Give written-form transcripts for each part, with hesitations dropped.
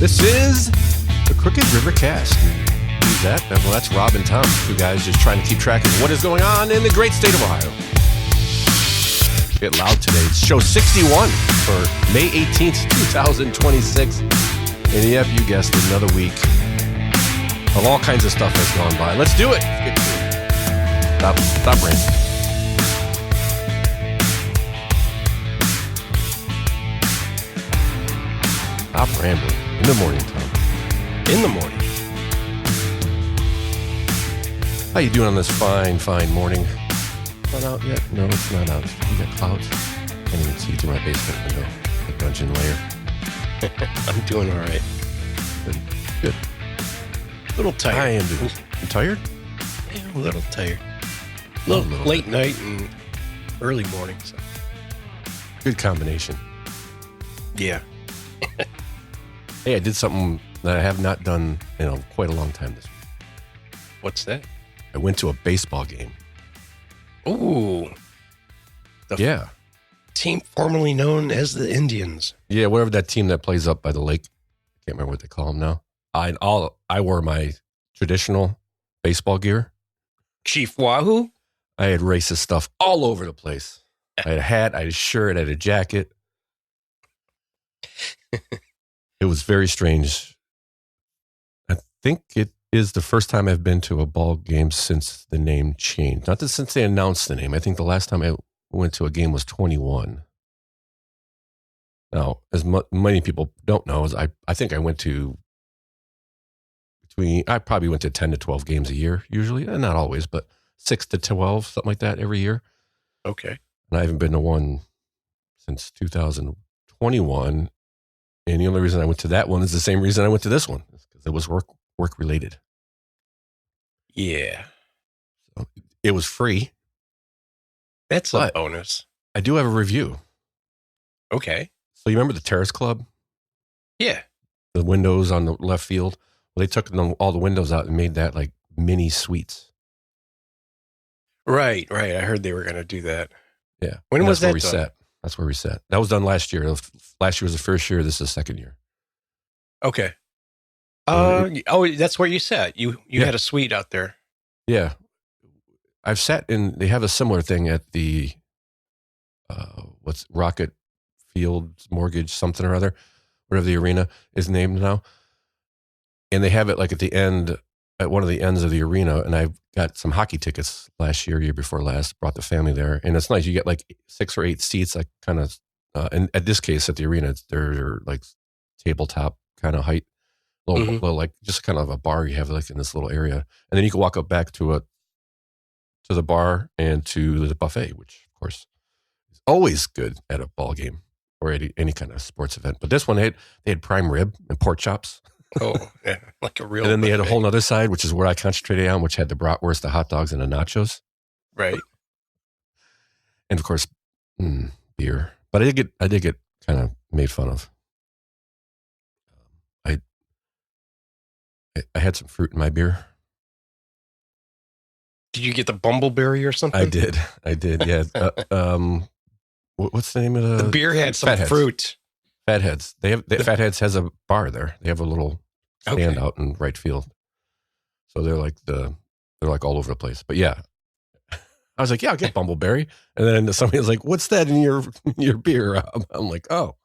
This is the Crookedrivercast. Who's that? Well, that's Rob and Tom, two guys just trying to keep track of what is going on in the great state of Ohio. Get loud today. It's show 61 for May 18th, 2026. And yep, you guessed it, another week of all kinds of stuff has gone by. Let's do it. Let's get to it. Stop rambling. Stop rambling. In the morning, Tom. In the morning. How you doing on this fine morning? Not out yet? No, it's not out. You got clouds? Can't even see through my basement window. The dungeon lair. I'm doing all right. Good. A little tired. I am doing. You tired? Yeah, a little tired. A little late night and early morning. So. Good combination. Yeah. Hey, I did something that I have not done in quite a long time this week. What's that? I went to a baseball game. Ooh. Yeah. Team formerly known as the Indians. Yeah, whatever that team that plays up by the lake. I can't remember what they call them now. I wore my traditional baseball gear. Chief Wahoo? I had racist stuff all over the place. I had a hat, I had a shirt, I had a jacket. It was very strange. I think it is the first time I've been to a ball game since the name changed. Not that since they announced the name. I think the last time I went to a game was 21. Now, as many people don't know, is I think I went to I probably went to 10 to 12 games a year, usually. Not always, but 6 to 12, something like that every year. Okay. And I haven't been to one since 2021. And the only reason I went to that one is the same reason I went to this one, because it was work related. Yeah. So it was free. That's a bonus. I do have a review. Okay. So you remember the Terrace Club? Yeah. The windows on the left field? Well, they took all the windows out and made that like mini suites. Right. I heard they were going to do that. Yeah. When was that where we done? sat. That's where we sat. That was done last year. Last year was the first year. This is the second year. Okay. That's where you sat. You had a suite out there. Yeah. I've sat in, they have a similar thing at the, what's Rocket Field Mortgage, something or other, whatever the arena is named now. And they have it like at the end, at one of the ends of the arena. And I got some hockey tickets last year before last, brought the family there. And it's nice. You get like 6 or 8 seats, like kind of, and at this case at the arena, they're like tabletop kind of height, little, like just kind of a bar you have like in this little area. And then you can walk up back to the bar and to the buffet, which of course is always good at a ball game or any kind of sports event. But this one, they had prime rib and pork chops. Oh, yeah, like a real. And then they had a buffet. whole other side, which is where I concentrated on, which had the bratwurst, the hot dogs, and the nachos. Right. And of course, beer. But I did get kind of made fun of. I had some fruit in my beer. Did you get the bumbleberry or something? I did. Yeah. What's the name of the beer had some Fatheads. fruit. Fatheads. Fatheads has a bar there. They have a little stand out in right field. So they're like all over the place. But yeah, I was like, yeah, I'll get bumbleberry. And then somebody was like, what's that in your beer? I'm like, oh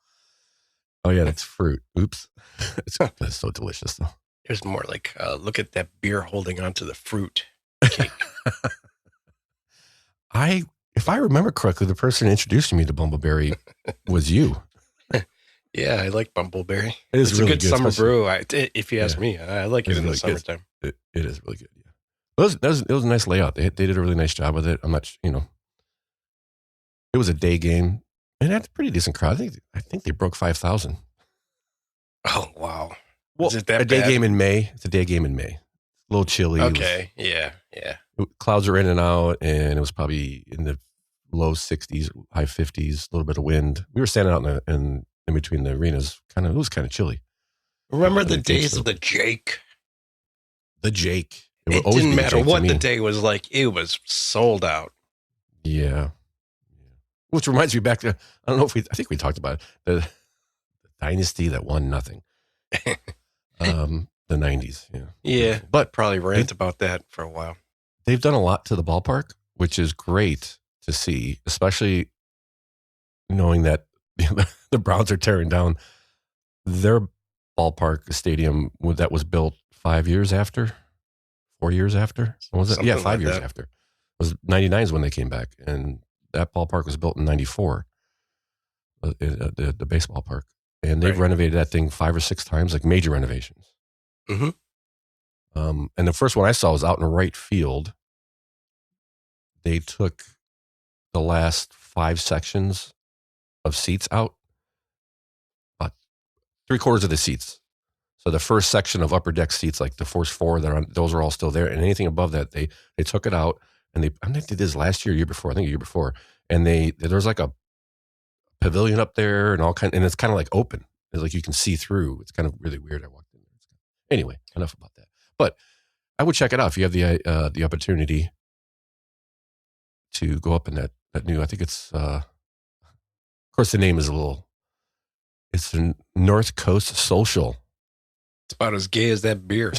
yeah, that's fruit. Oops. It's so delicious though. It was more like, look at that beer holding onto the fruit cake. If I remember correctly, the person introducing me to bumbleberry was you. Yeah, I like bumbleberry. It's really a good summer especially- brew. If you ask me, I like it It's in the really good. summertime. It is really good. Yeah, it was a nice layout. They did a really nice job with it. I'm not, it was a day game and had a pretty decent crowd. I think they broke 5,000. Oh wow! Well, Is it that a day bad? game in May. It's a day game in May. A little chilly. Okay, yeah. Clouds are in and out, and it was probably in the low 60s, high 50s, a little bit of wind. We were standing out in between the arenas. It was kind of chilly. Remember the days of the Jake? The Jake. It didn't matter what the day was like. It was sold out. Yeah. Which reminds me back to, I think we talked about it, the dynasty that won nothing. The 90s. Yeah. Yeah, But probably rant about that for a while. they've done a lot to the ballpark, which is great to see, especially knowing that the Browns are tearing down their ballpark stadium that was built 4 years after. What was it? Yeah, Something 5 like years that. after. It was 99 is when they came back, and that ballpark was built in 94, the baseball park. And they've Right. renovated that thing 5 or 6 times, like major renovations. Mm-hmm. And the first one I saw was out in right field. They took the last 5 sections of seats out, about 3/4 of the seats. So the first section of upper deck seats, like the first 4 those are all still there, and anything above that, they took it out, and I think they did this last year before. I think a year before, and there's like a pavilion up there and and it's kind of like open. It's like you can see through. It's kind of really weird. I walked in there. Anyway, enough about that. But I would check it out if you have the opportunity to go up in that new. I think it's of course the name is it's the North Coast Social. It's about as gay as that beer.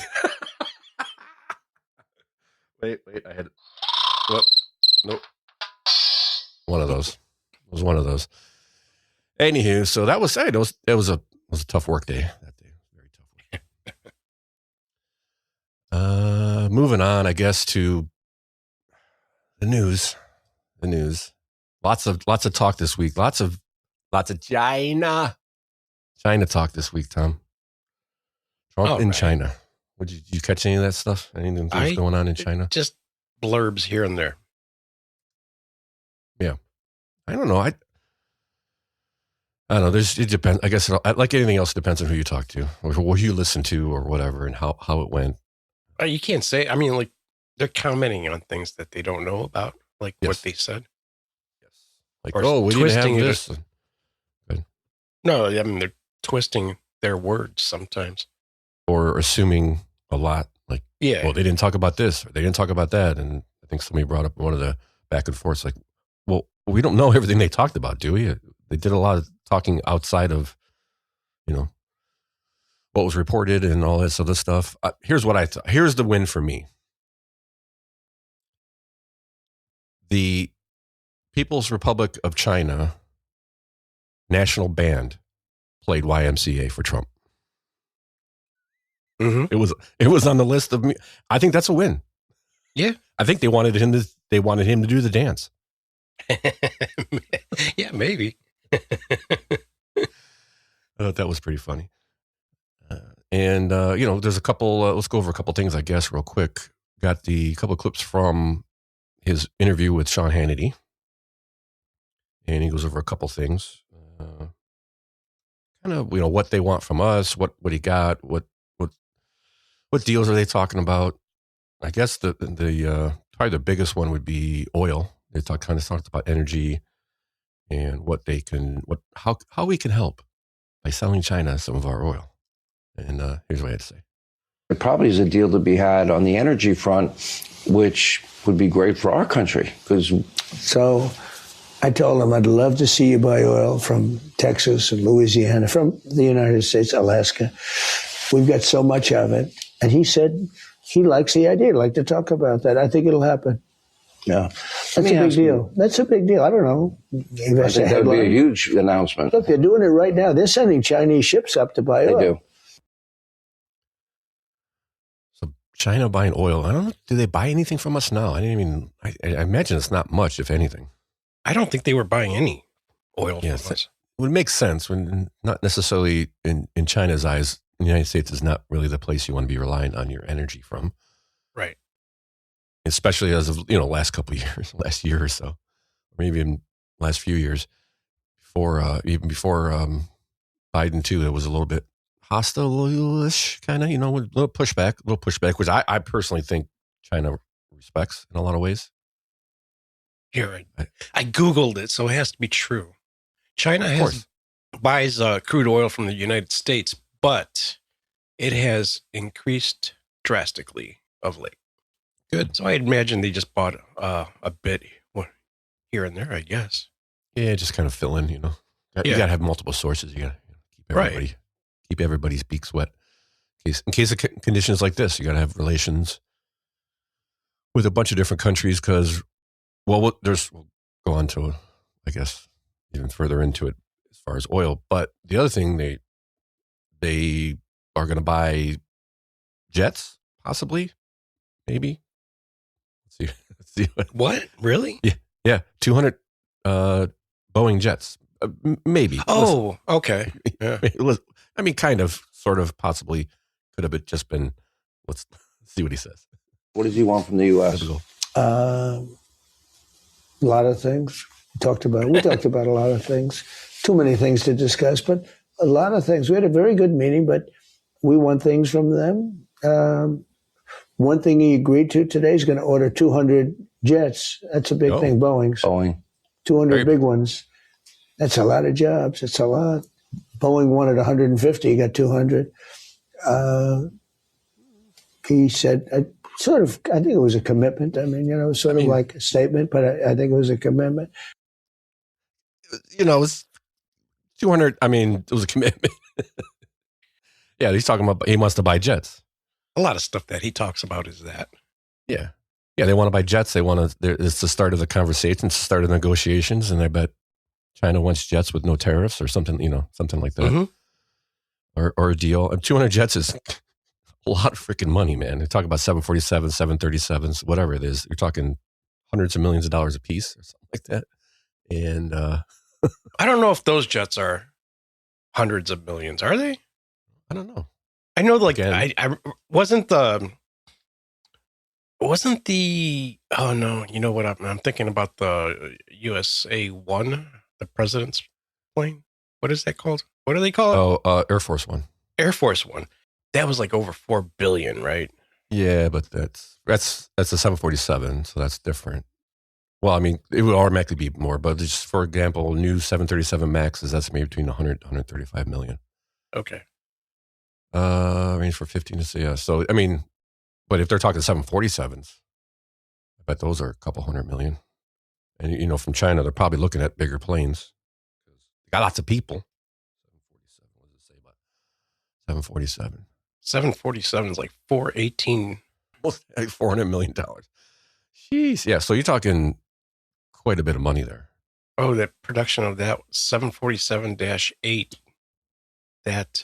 Wait, I had whoop, nope. One of those. It was one of those. Anywho, so that was it. It was a tough work day that day. Very tough work. Moving on, I guess, to the news. The news. Lots of talk this week. Lots of China talk this week, Tom. Trump in China. Did you catch any of that stuff? Anything that's going on in China? Just blurbs here and there. Yeah. I don't know. I don't know. It depends. I guess like anything else, it depends on who you talk to or who you listen to or whatever and how it went. You can't say. I mean, like they're commenting on things that they don't know about, like what they said. Yes. Like, or we didn't have this. No, I mean they're twisting their words sometimes, or assuming a lot. Like, yeah, well, they didn't talk about this or they didn't talk about that, and I think somebody brought up one of the back and forths. Like, well, we don't know everything they talked about, do we? They did a lot of talking outside of, what was reported and all this other stuff. Here's what I thought. Here's the win for me. The People's Republic of China national band played YMCA for Trump. Mm-hmm. It was on the list of me. I think that's a win. Yeah, I think they wanted him to do the dance. Yeah, maybe. I thought that was pretty funny. And there's a couple. Let's go over a couple things, I guess, real quick. Got a couple of clips from his interview with Sean Hannity, and he goes over a couple things. Kind of, what they want from us, what he got, what deals are they talking about? I guess the probably the biggest one would be oil. They talked about energy and how we can help by selling China some of our oil. And here's what I had to say. There probably is a deal to be had on the energy front, which would be great for our country. So I told him I'd love to see you buy oil from Texas and Louisiana, from the United States, Alaska. We've got so much of it. And he said he likes the idea. He'd like to talk about that. I think it'll happen. Yeah. That's a big deal. That's a big deal. I don't know. I think that would be a huge announcement. Look, they're doing it right now. They're sending Chinese ships up to buy oil. They do. So China buying oil. I don't know. Do they buy anything from us now? I imagine it's not much, if anything. I don't think they were buying any oil from us. It would make sense when not necessarily in China's eyes. The United States is not really the place you want to be relying on your energy from. Right. Especially as of, last couple of years, last year or so, or maybe even last few years even before Biden too, it was a little bit hostile-ish kind of, with a little pushback, which I personally think China respects in a lot of ways. Here, I Googled it, so it has to be true. China buys crude oil from the United States, but it has increased drastically of late. Good. So I imagine they just bought a bit here and there, I guess. Yeah, just kind of fill in, You got to have multiple sources. You got to keep keep everybody's beaks wet. In case of conditions like this, you got to have relations with a bunch of different countries because, we'll go on to, I guess, even further into it as far as oil. But the other thing, they are going to buy jets, possibly, maybe. Let's see. What? Really? Yeah, 200 Boeing jets, maybe. Oh, okay. Yeah. I mean, kind of, sort of, possibly could have just been. Let's see what he says. What does he want from the U.S.? A lot of things. We talked about a lot of things. Too many things to discuss, but a lot of things. We had a very good meeting, but we want things from them. One thing he agreed to today is going to order 200 jets. That's a big thing, Boeing's. 200 big ones. That's a lot of jobs. It's a lot. Boeing wanted 150. He got 200. He said, I think it was a commitment. I mean, like a statement, but I think it was a commitment. It was 200. I mean, it was a commitment. Yeah, he's talking about he wants to buy jets. A lot of stuff that he talks about is that. Yeah. Yeah, they want to buy jets. They want to. It's the start of the conversation. It's the start of negotiations, and I bet China wants jets with no tariffs or something. Something like that, or a deal. 200 jets is a lot of freaking money, man. They talk about 747s, 737s, whatever it is. You're talking hundreds of millions of dollars a piece or something like that. And I don't know if those jets are hundreds of millions. Are they? I don't know. I know, like, I wasn't the. Oh no! You know what? I'm thinking about the USA 1, the president's plane. What is that called? What do they call it? Oh, Air Force One. Air Force One. That was like over $4 billion, right? Yeah, but that's a 747, so that's different. Well, I mean, it would automatically be more, but just for example, new 737 Max is estimated between 100 to 135 million. Okay. Range for 15 to say yeah. So I mean, but if they're talking 747s, I bet those are a couple $100 million. And from China, they're probably looking at bigger planes. They got lots of people. 747. What does it say about 747? 747 is like 418. Almost like $400 million. Jeez. Yeah. So you're talking quite a bit of money there. Oh, the production of that 747-8 that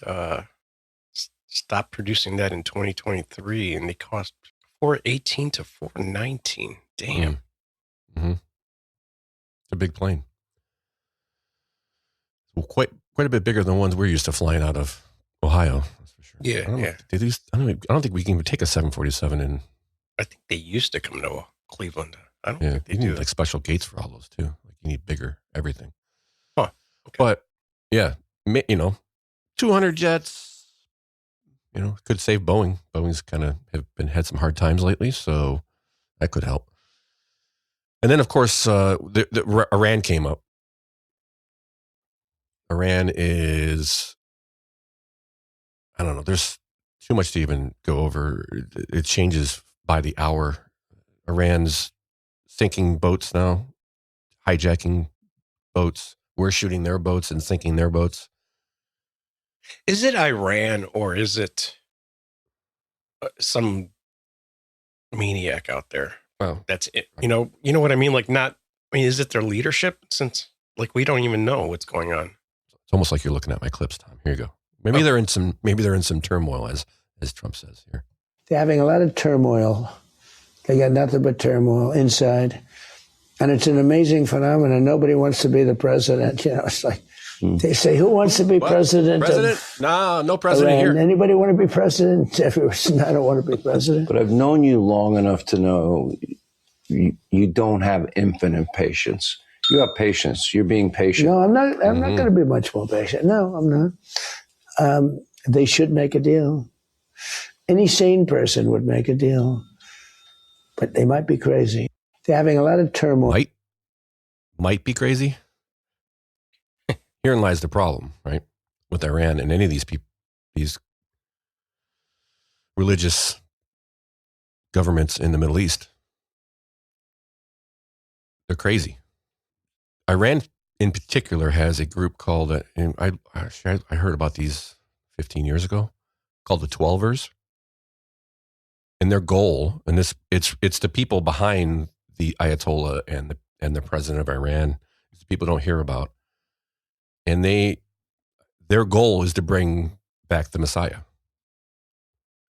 stopped producing that in 2023, and they cost 418 to 419. Damn. Mm-hmm. It's a big plane. Well, quite a bit bigger than the ones we're used to flying out of Ohio. That's for sure. Yeah, I don't think we can even take a 747 in. I think they used to come to Cleveland. I don't Yeah, think they you do. need like special gates for all those too. Like you need bigger everything. Huh. Okay. But yeah, 200 jets. Could save Boeing. Boeing's kind of had some hard times lately, so that could help. And then, of course, Iran came up. Iran is, I don't know, there's too much to even go over. It changes by the hour. Iran's sinking boats now, hijacking boats. We're shooting their boats and sinking their boats. Is it Iran or is it some maniac out there? Well, That's it. You know what I mean? Like, is it their leadership? Since like we don't even know what's going on. It's almost like you're looking at my clips, Tom. Here you go. Maybe they're in some turmoil, as Trump says here. They're having a lot of turmoil. They got nothing but turmoil inside. And it's an amazing phenomenon. Nobody wants to be the president. It's like they say, who wants to be president? No president Iran? here. Anybody want to be president? Everyone, I don't want to be president. But I've known you long enough to know you don't have infinite patience. You have patience. You're being patient. No, I'm not going to be much more patient. No, I'm not. They should make a deal. Any sane person would make a deal. But they might be crazy. They're having a lot of turmoil. Might be crazy. Herein lies the problem, right? With Iran and any of these people, these religious governments in the Middle East. They're crazy. Iran, in particular, has a group called, I heard about these 15 years ago, called the 12ers. And their goal, and it's the people behind the Ayatollah and the president of Iran, people don't hear about. And their goal is to bring back the Messiah.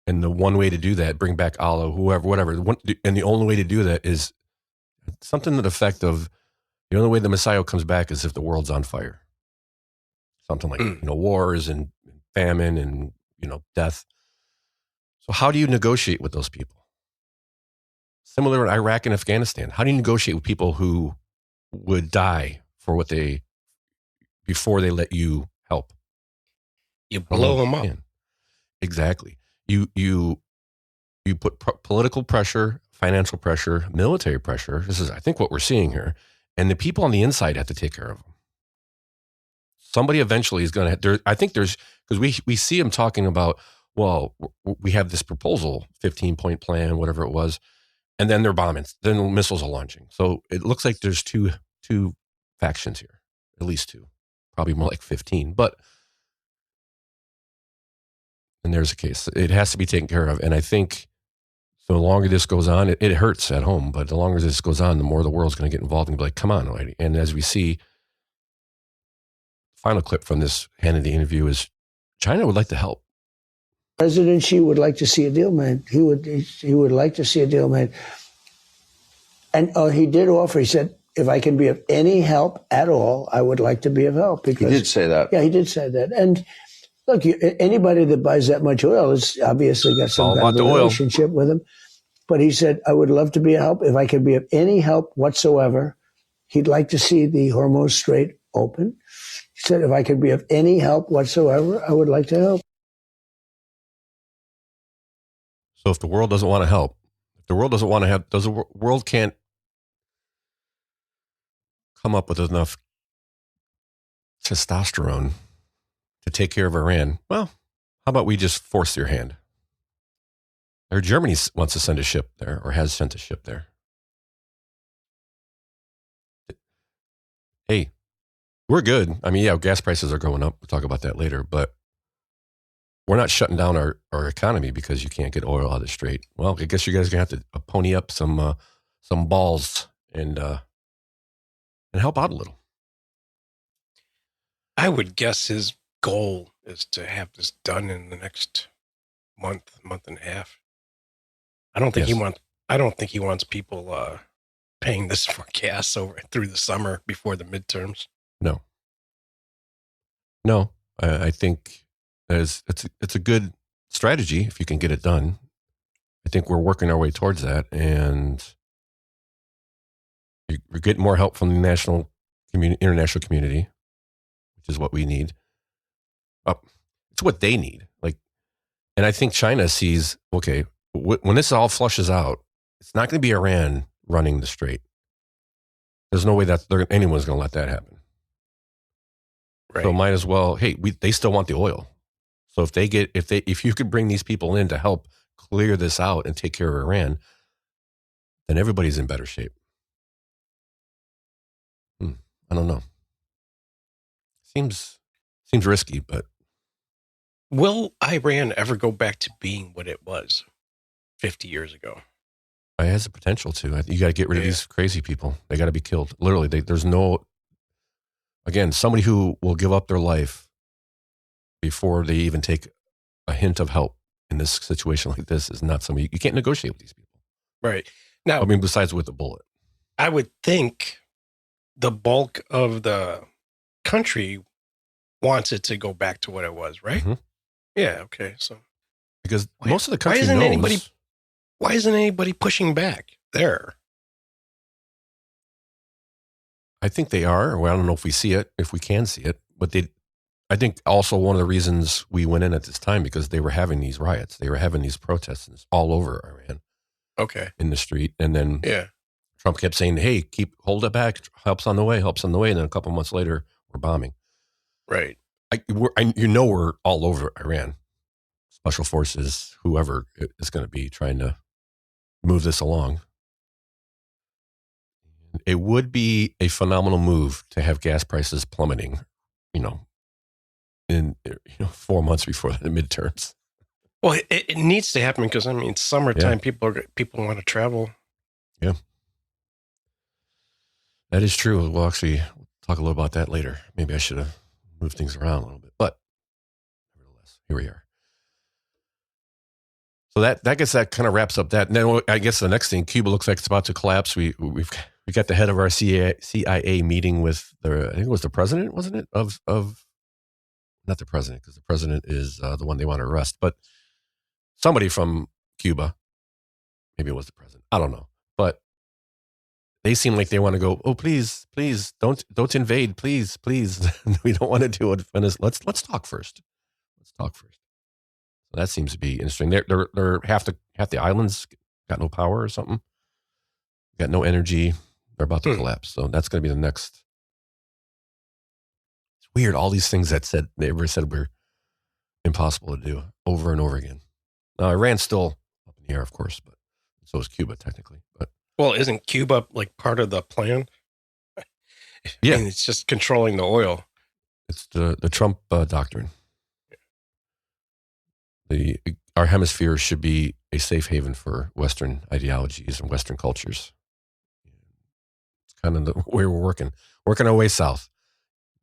And the one way to do that, bring back Allah, whoever, whatever. And the only way to do that is something to the effect of, the only way the Messiah comes back is if the world's on fire. Something like, wars and famine and, death. So how do you negotiate with those people? Similar in Iraq and Afghanistan. How do you negotiate with people who would die for before they let you help? You blow them up. Exactly. You put political pressure, financial pressure, military pressure. This is, I think, what we're seeing here. And the people on the inside have to take care of them. Somebody eventually is going to, I think there's, because we see them talking about, well, we have this proposal, 15-point plan, whatever it was, and then they're bombing. Then missiles are launching. So it looks like there's two factions here, at least two, probably more like 15. But, and there's a case. It has to be taken care of. And I think the longer this goes on, it hurts at home, but the longer this goes on, the more the world's going to get involved and be like, come on, lady. And as we see, final clip from this Hannity interview is China would like to help. President Xi would like to see a deal made. He would like to see a deal made. And he did offer, he said, if I can be of any help at all, I would like to be of help. Because, he did say that. Yeah, he did say that. And look, anybody that buys that much oil has obviously got some kind of a relationship with him. But he said, I would love to be a help. If I could be of any help whatsoever, he'd like to see the Hormuz Strait open. He said, if I could be of any help whatsoever, I would like to help. So if the world doesn't want to help, if the world doesn't want to have, the world can't come up with enough testosterone to take care of Iran, well, how about we just force your hand? Or Germany wants to send a ship there, or has sent a ship there. Hey, we're good. I mean, yeah, gas prices are going up. We'll talk about that later, but we're not shutting down our economy because you can't get oil out of the strait. Well, I guess you guys are going to have to pony up some balls and help out a little. I would guess his goal is to have this done in the next month and a half. I don't think he wants people paying this for gas through the summer before the midterms. No, I think it's a good strategy if you can get it done. I think we're working our way towards that, and you're getting more help from the international community, which is what we need. It's what they need. And I think China sees, okay, when this all flushes out, it's not going to be Iran running the strait. There's no way that anyone's going to let that happen. Right. So might as well. Hey, they still want the oil. So if you could bring these people in to help clear this out and take care of Iran, then everybody's in better shape. I don't know. Seems risky, but will Iran ever go back to being what it was 50 years ago? It has the potential to. You got to get rid of these crazy people. They got to be killed. Literally, there's no. Again, somebody who will give up their life before they even take a hint of help in this situation like this is not somebody you can't negotiate with these people. Right. Now, I mean, besides with the bullet. I would think the bulk of the country wants it to go back to what it was, right? Mm-hmm. Yeah. Okay. So, because most of the country knows. Why isn't anybody pushing back there? I think they are. Well, I don't know if we see it, if we can see it, but I think also one of the reasons we went in at this time because they were having these riots, they were having these protests all over Iran. Okay. In the street, and then Trump kept saying, "Hey, hold it back. Help's on the way. Help's on the way." And then a couple months later, we're bombing. Right. We're all over Iran. Special forces, whoever is going to be trying to move this along. It would be a phenomenal move to have gas prices plummeting, in 4 months before the midterms. Well, it needs to happen because it's summertime. People want to travel. Yeah, that is true. We'll actually talk a little about that later. Maybe I should have moved things around a little bit, but nevertheless, here we are. So that kind of wraps up that. And then I guess the next thing, Cuba looks like it's about to collapse. We got the head of our CIA meeting with I think it was the president, wasn't it? Of not the president, because the president is the one they want to arrest, but somebody from Cuba. Maybe it was the president. I don't know, but they seem like they want to go. Oh, please, don't invade, please. We don't want to do it. Let's talk first. So that seems to be interesting. They're half the islands got no power or something. Got no energy. They're about to collapse. So that's going to be the next. It's weird. All these things they ever said were impossible to do over and over again. Now, Iran's still up in the air, of course, but so is Cuba technically. But well, isn't Cuba like part of the plan? Yeah, it's just controlling the oil. It's the Trump doctrine. Our hemisphere should be a safe haven for Western ideologies and Western cultures. It's kind of the way we're working our way south.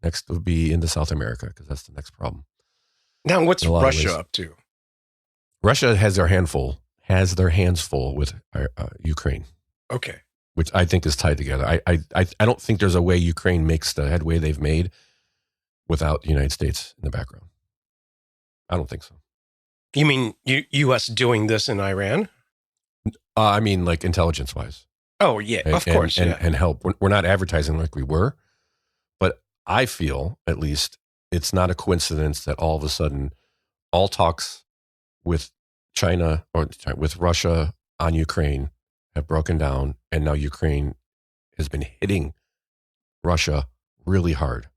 Next would be into South America, because that's the next problem. Now, what's Russia up to? Russia has their hands full with Ukraine. Okay. Which I think is tied together. I don't think there's a way Ukraine makes the headway they've made without the United States in the background. I don't think so. You mean U.S. doing this in Iran? I mean, like intelligence-wise. Oh, yeah, of course. And help. We're not advertising like we were, but I feel, at least, it's not a coincidence that all of a sudden all talks with China or with Russia on Ukraine have broken down, and now Ukraine has been hitting Russia really hard.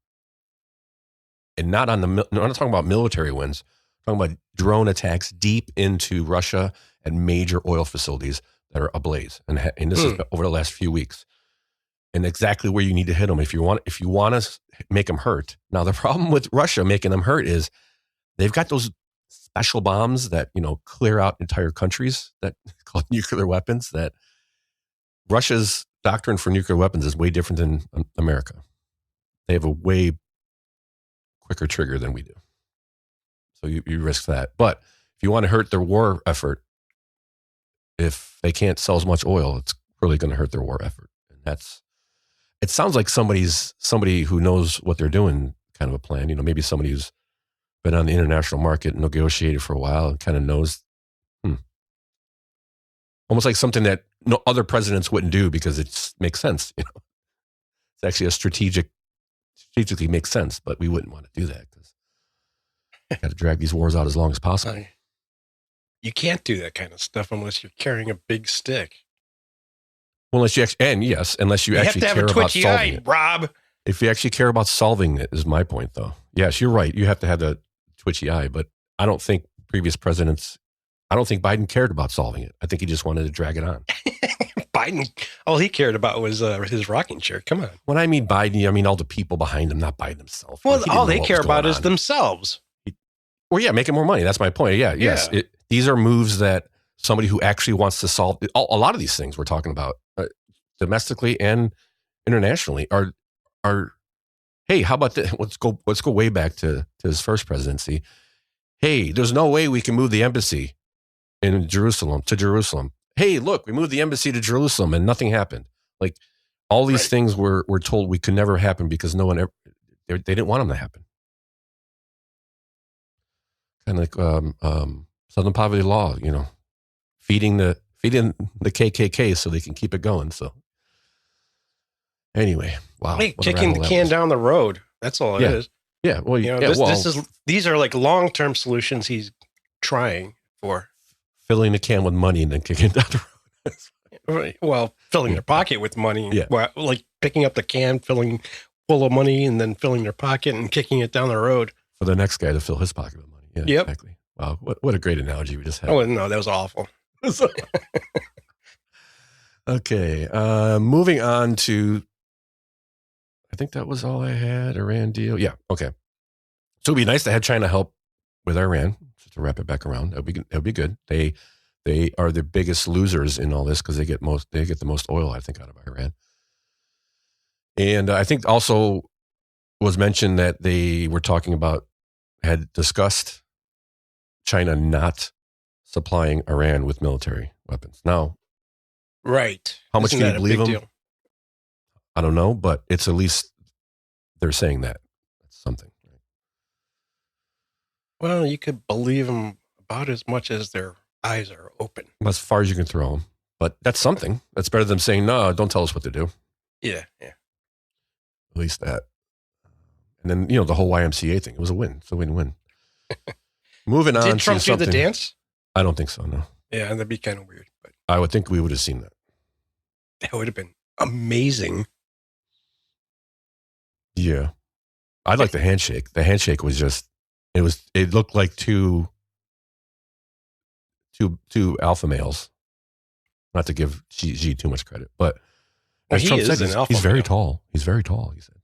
And not I'm not talking about military wins. I'm talking about drone attacks deep into Russia and major oil facilities that are ablaze. And this is over the last few weeks. And exactly where you need to hit them if you want to make them hurt. Now, the problem with Russia making them hurt is they've got those special bombs that, clear out entire countries that called nuclear weapons. That Russia's doctrine for nuclear weapons is way different than America. They have a way quicker trigger than we do. So you risk that. But if you want to hurt their war effort, if they can't sell as much oil, it's really going to hurt their war effort. And it sounds like somebody who knows what they're doing kind of a plan. Maybe somebody who's been on the international market and negotiated for a while and kind of knows, almost like something that no other presidents wouldn't do because it makes sense. It's actually strategically makes sense, but we wouldn't want to do that because you got to drag these wars out as long as possible. You can't do that kind of stuff unless you're carrying a big stick. Well, unless you actually care about solving it. Rob. If you actually care about solving it, is my point, though. Yes, you're right. You have to have the twitchy eye, but I don't think Biden cared about solving it. I think he just wanted to drag it on. Biden, all he cared about was his rocking chair. Come on. When I mean Biden, I mean all the people behind him, not Biden himself. Well, all they care about is themselves. Making more money. That's my point. Yeah, yes. These are moves that somebody who actually wants to solve a lot of these things we're talking about domestically and internationally are. Hey, how about this? Let's go way back to his first presidency. Hey, there's no way we can move the embassy in Jerusalem to Jerusalem. Hey, look, we moved the embassy to Jerusalem and nothing happened. Like all these things were told we could never happen because no one ever, they didn't want them to happen. Kind of like Southern Poverty Law, feeding the KKK so they can keep it going. So anyway, wow. Hey, kicking the can down the road. That's all it is. Yeah. Well, these are like long-term solutions he's trying for. Filling the can with money and then kicking it down the road. Well, filling their pocket with money. Yeah. Well, like picking up the can, filling full of money, and then filling their pocket and kicking it down the road. For the next guy to fill his pocket with money. Yeah, yep. Exactly. Wow. What a great analogy we just had. Oh, no, that was awful. Okay. Moving on to, I think that was all I had. Iran deal. Yeah. Okay. So it'd be nice to have China help with Iran, just to wrap it back around. That would be good. They are the biggest losers in all this because they get the most oil, I think, out of Iran. And I think also was mentioned that they were had discussed China not supplying Iran with military weapons. Now, right. How much can you believe them? Deal? I don't know, but it's at least they're saying that. That's something. Right? Well, you could believe them about as much as their eyes are open. As far as you can throw them. But that's something. That's better than saying, no, don't tell us what to do. Yeah. At least that. And then, the whole YMCA thing. It was a win. It's a win-win. Moving on. Did Trump do the dance? I don't think so, no. Yeah, that'd be kind of weird. But I would think we would have seen that. That would have been amazing. Yeah. I'd like the handshake. The handshake was just, it looked like two alpha males. Not to give Xi too much credit, but as Trump said, he's very tall. He's very tall, he said.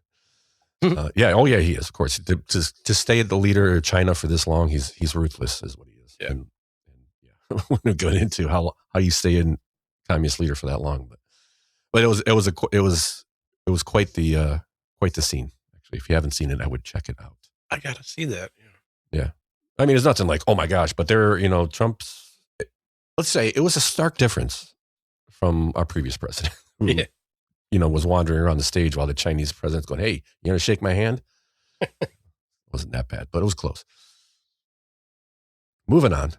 He is, of course. To stay the leader of China for this long, he's ruthless, is what he is. Yeah. And we're going to go into how you stay in communist leader for that long, but it was quite the scene. Actually, if you haven't seen it, I would check it out. I got to see that. Yeah. I mean, it's nothing like, oh my gosh, but Trump's, let's say it was a stark difference from our previous president who, was wandering around the stage while the Chinese president's going, hey, you going to shake my hand? It wasn't that bad, but it was close. Moving on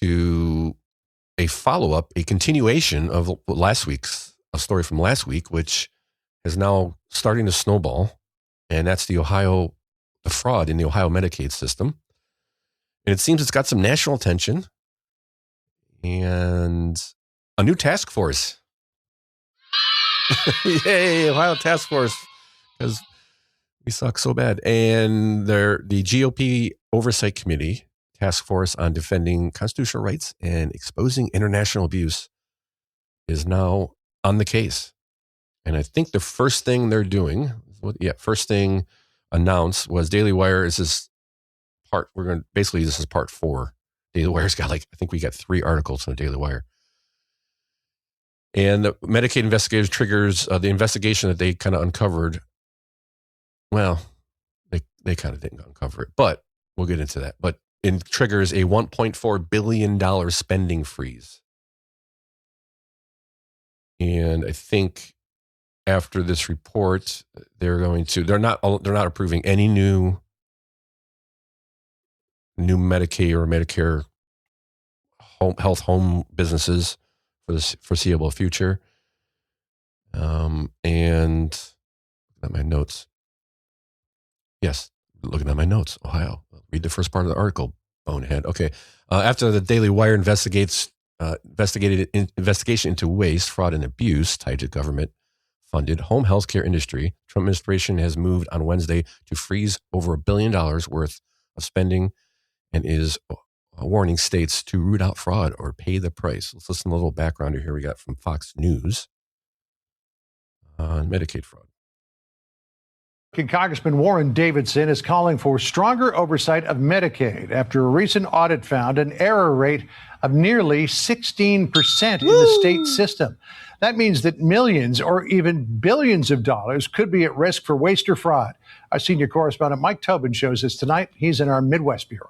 to a follow-up, a continuation of a story from last week, which is now starting to snowball, and that's the fraud in the Ohio Medicaid system. And it seems it's got some national attention and a new task force. Yay, Ohio task force, because we suck so bad. And the GOP Oversight Committee task force on defending constitutional rights and exposing international abuse is now on the case. And I think the first thing they're doing, first thing announced was Daily Wire is this part. This is part 4. Daily Wire's got I think we got 3 articles on the Daily Wire. And the Medicaid investigators triggers the investigation that they kind of uncovered. Well, they kind of didn't uncover it, but we'll get into that. But it triggers a $1.4 billion spending freeze. And I think after this report, they're not approving any new Medicaid or Medicare home businesses for the foreseeable future. And at my notes. Yes, looking at my notes. Ohio. Read the first part of the article, bonehead. Okay. After the Daily Wire investigated investigation into waste, fraud, and abuse tied to government-funded home health care industry, Trump administration has moved on Wednesday to freeze over $1 billion worth of spending and is warning states to root out fraud or pay the price. Let's listen to a little background here we got from Fox News on Medicaid fraud. Congressman Warren Davidson is calling for stronger oversight of Medicaid after a recent audit found an error rate of nearly 16% in the state system. That means that millions or even billions of dollars could be at risk for waste or fraud. Our senior correspondent Mike Tobin shows us tonight. He's in our Midwest Bureau.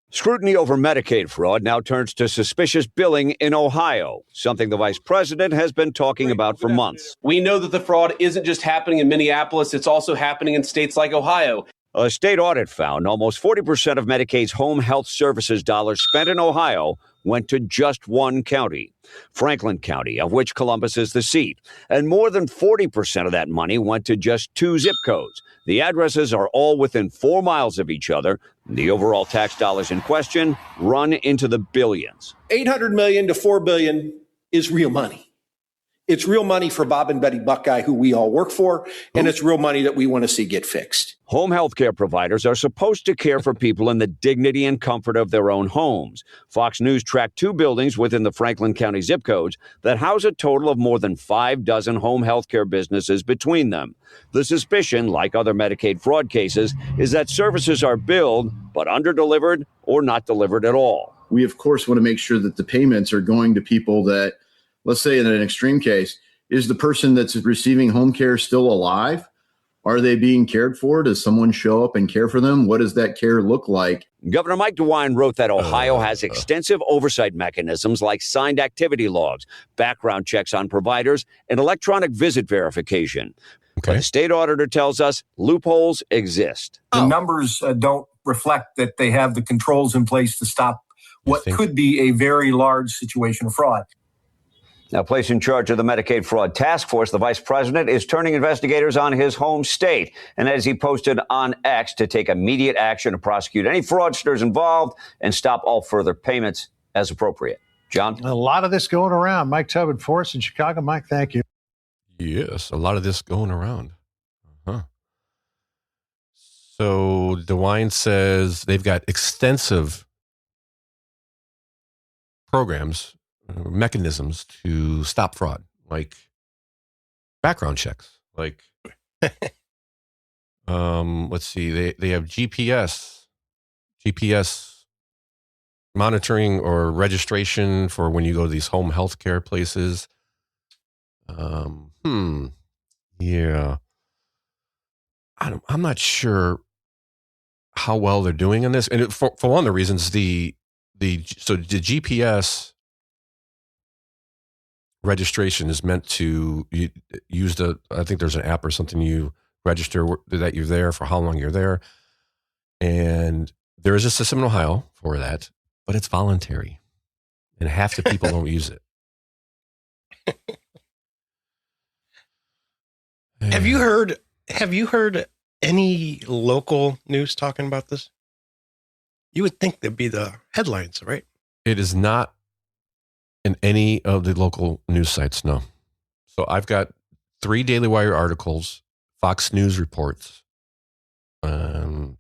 Scrutiny over Medicaid fraud now turns to suspicious billing in Ohio, something the vice president has been talking about for months. We know that the fraud isn't just happening in Minneapolis, it's also happening in states like Ohio. A state audit found almost 40% of Medicaid's home health services dollars spent in Ohio went to just one county, Franklin County, of which Columbus is the seat. And more than 40% of that money went to just 2 zip codes. The addresses are all within 4 miles of each other. The overall tax dollars in question run into the billions. $800 million to $4 billion is real money. It's real money for Bob and Betty Buckeye, who we all work for, and it's real money that we want to see get fixed. Home health care providers are supposed to care for people in the dignity and comfort of their own homes. Fox News tracked 2 buildings within the Franklin County zip codes that house a total of more than 6 home health care businesses between them. The suspicion, like other Medicaid fraud cases, is that services are billed but underdelivered or not delivered at all. We, of course, want to make sure that the payments are going to people that, let's say in an extreme case, is the person that's receiving home care still alive? Are they being cared for? Does someone show up and care for them? What does that care look like? Governor Mike Dewine wrote that Ohio has extensive oversight mechanisms like signed activity logs, background checks on providers, and electronic visit verification. Okay. But the state auditor tells us loopholes exist. The numbers don't reflect that they have the controls in place to stop what could be a very large situation of fraud. Now, placed in charge of the Medicaid fraud task force, the vice president is turning investigators on his home state. And as he posted on X, to take immediate action to prosecute any fraudsters involved and stop all further payments as appropriate. John? A lot of this going around. Mike Tubman for us in Chicago. Mike, thank you. Yes, a lot of this going around. So DeWine says they've got extensive programs, mechanisms to stop fraud, like background checks, like let's see, they have GPS monitoring or registration for when you go to these home health care places. Yeah, I'm not sure how well they're doing on this, and for one of the reasons, the GPS registration is meant to use I think there's an app or something, you register that you're there, for how long you're there, and there is a system in Ohio for that, but it's voluntary, and half the people don't use it. Have you heard any local news talking about this? You would think that'd be the headlines, right? It is not in any of the local news sites, no. So I've got 3 Daily Wire articles, Fox News reports. I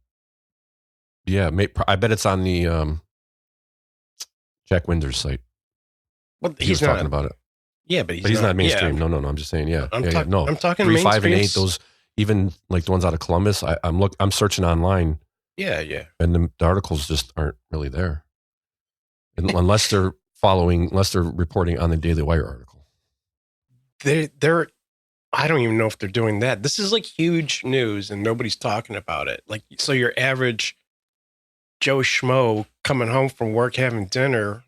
bet it's on the Jack Winder's site. Well, he's talking about it. Yeah, but he's not mainstream. Yeah. No. I'm just saying, yeah. I'm talking 3, 5, and 8. Those, even like the ones out of Columbus. I'm searching online. Yeah. And the articles just aren't really there, unless they're reporting on the Daily Wire article. They're I don't even know if they're doing that. This is like huge news and nobody's talking about it. Like, so your average Joe Schmo coming home from work, having dinner,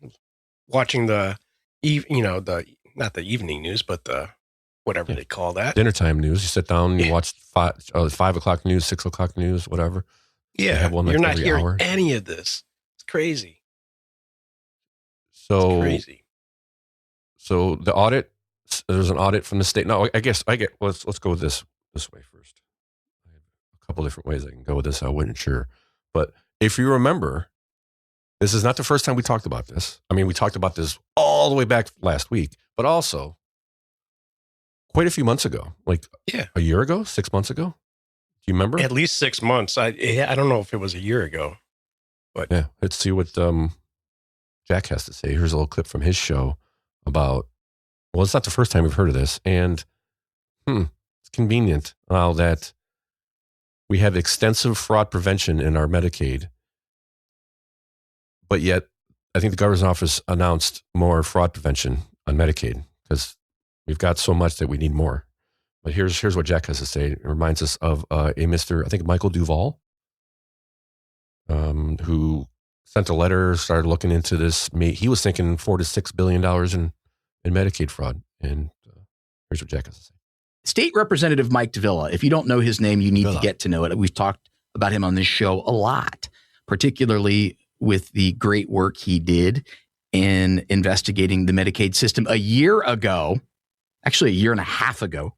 watching not the evening news, but the whatever they call that. Dinner time news. You sit down, you watch 5 o'clock news, 6 o'clock news, whatever. Yeah. Have one, like, you're not hearing hour. any of this. It's crazy. So it's crazy. So the audit, there's an audit from the state. No, let's go with this way first. I have a couple different ways I can go with this. I wasn't sure. But if you remember, this is not the first time we talked about this. I mean, we talked about this all the way back last week, but also quite a few months ago, like a year ago, 6 months ago. Do you remember? At least 6 months. I don't know if it was a year ago, but yeah, let's see what Jack has to say. Here's a little clip from his show about, well, it's not the first time we've heard of this, and it's convenient now that we have extensive fraud prevention in our Medicaid, but yet I think the governor's office announced more fraud prevention on Medicaid because we've got so much that we need more. But here's what Jack has to say. It reminds us of a Mr., I think, Michael Duvall, who sent a letter, started looking into this. He was thinking $4 to $6 billion in Medicaid fraud. And here's what Jack has to say. State Representative Mike Davila, if you don't know his name, you need to get to know it. We've talked about him on this show a lot, particularly with the great work he did in investigating the Medicaid system a year ago, actually a year and a half ago.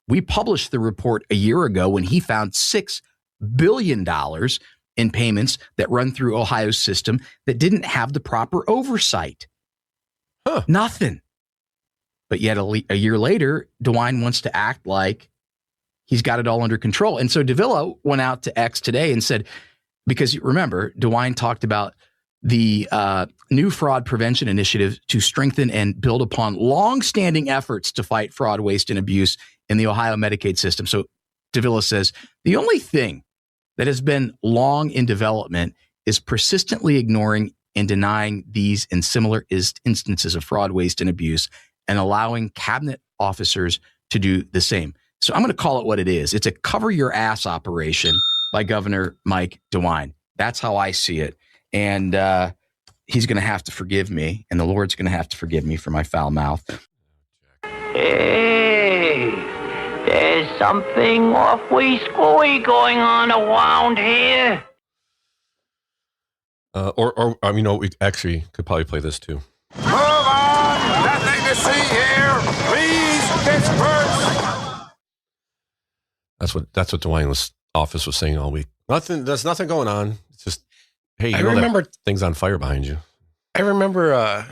We published the report a year ago when he found $6 billion in payments that run through Ohio's system that didn't have the proper oversight. Nothing. But yet a year later, Dewine wants to act like he's got it all under control. And so Davila went out to X today and said, because remember, Dewine talked about the new fraud prevention initiative to strengthen and build upon longstanding efforts to fight fraud, waste, and abuse in the Ohio Medicaid system. So Davila says, the only thing that has been long in development is persistently ignoring and denying these and similar instances of fraud, waste, and abuse, and allowing cabinet officers to do the same. So I'm going to call it what it is. It's a cover your ass operation by Governor Mike DeWine. That's how I see it. And he's going to have to forgive me, and the Lord's going to have to forgive me for my foul mouth. Hey, there's something awfully screwy going on around here. Or you know, we actually could probably play this too. Move on! Nothing to see here! Please disperse! That's what Dewey's office was saying all week. There's nothing going on. It's just, hey, you remember things on fire behind you. I remember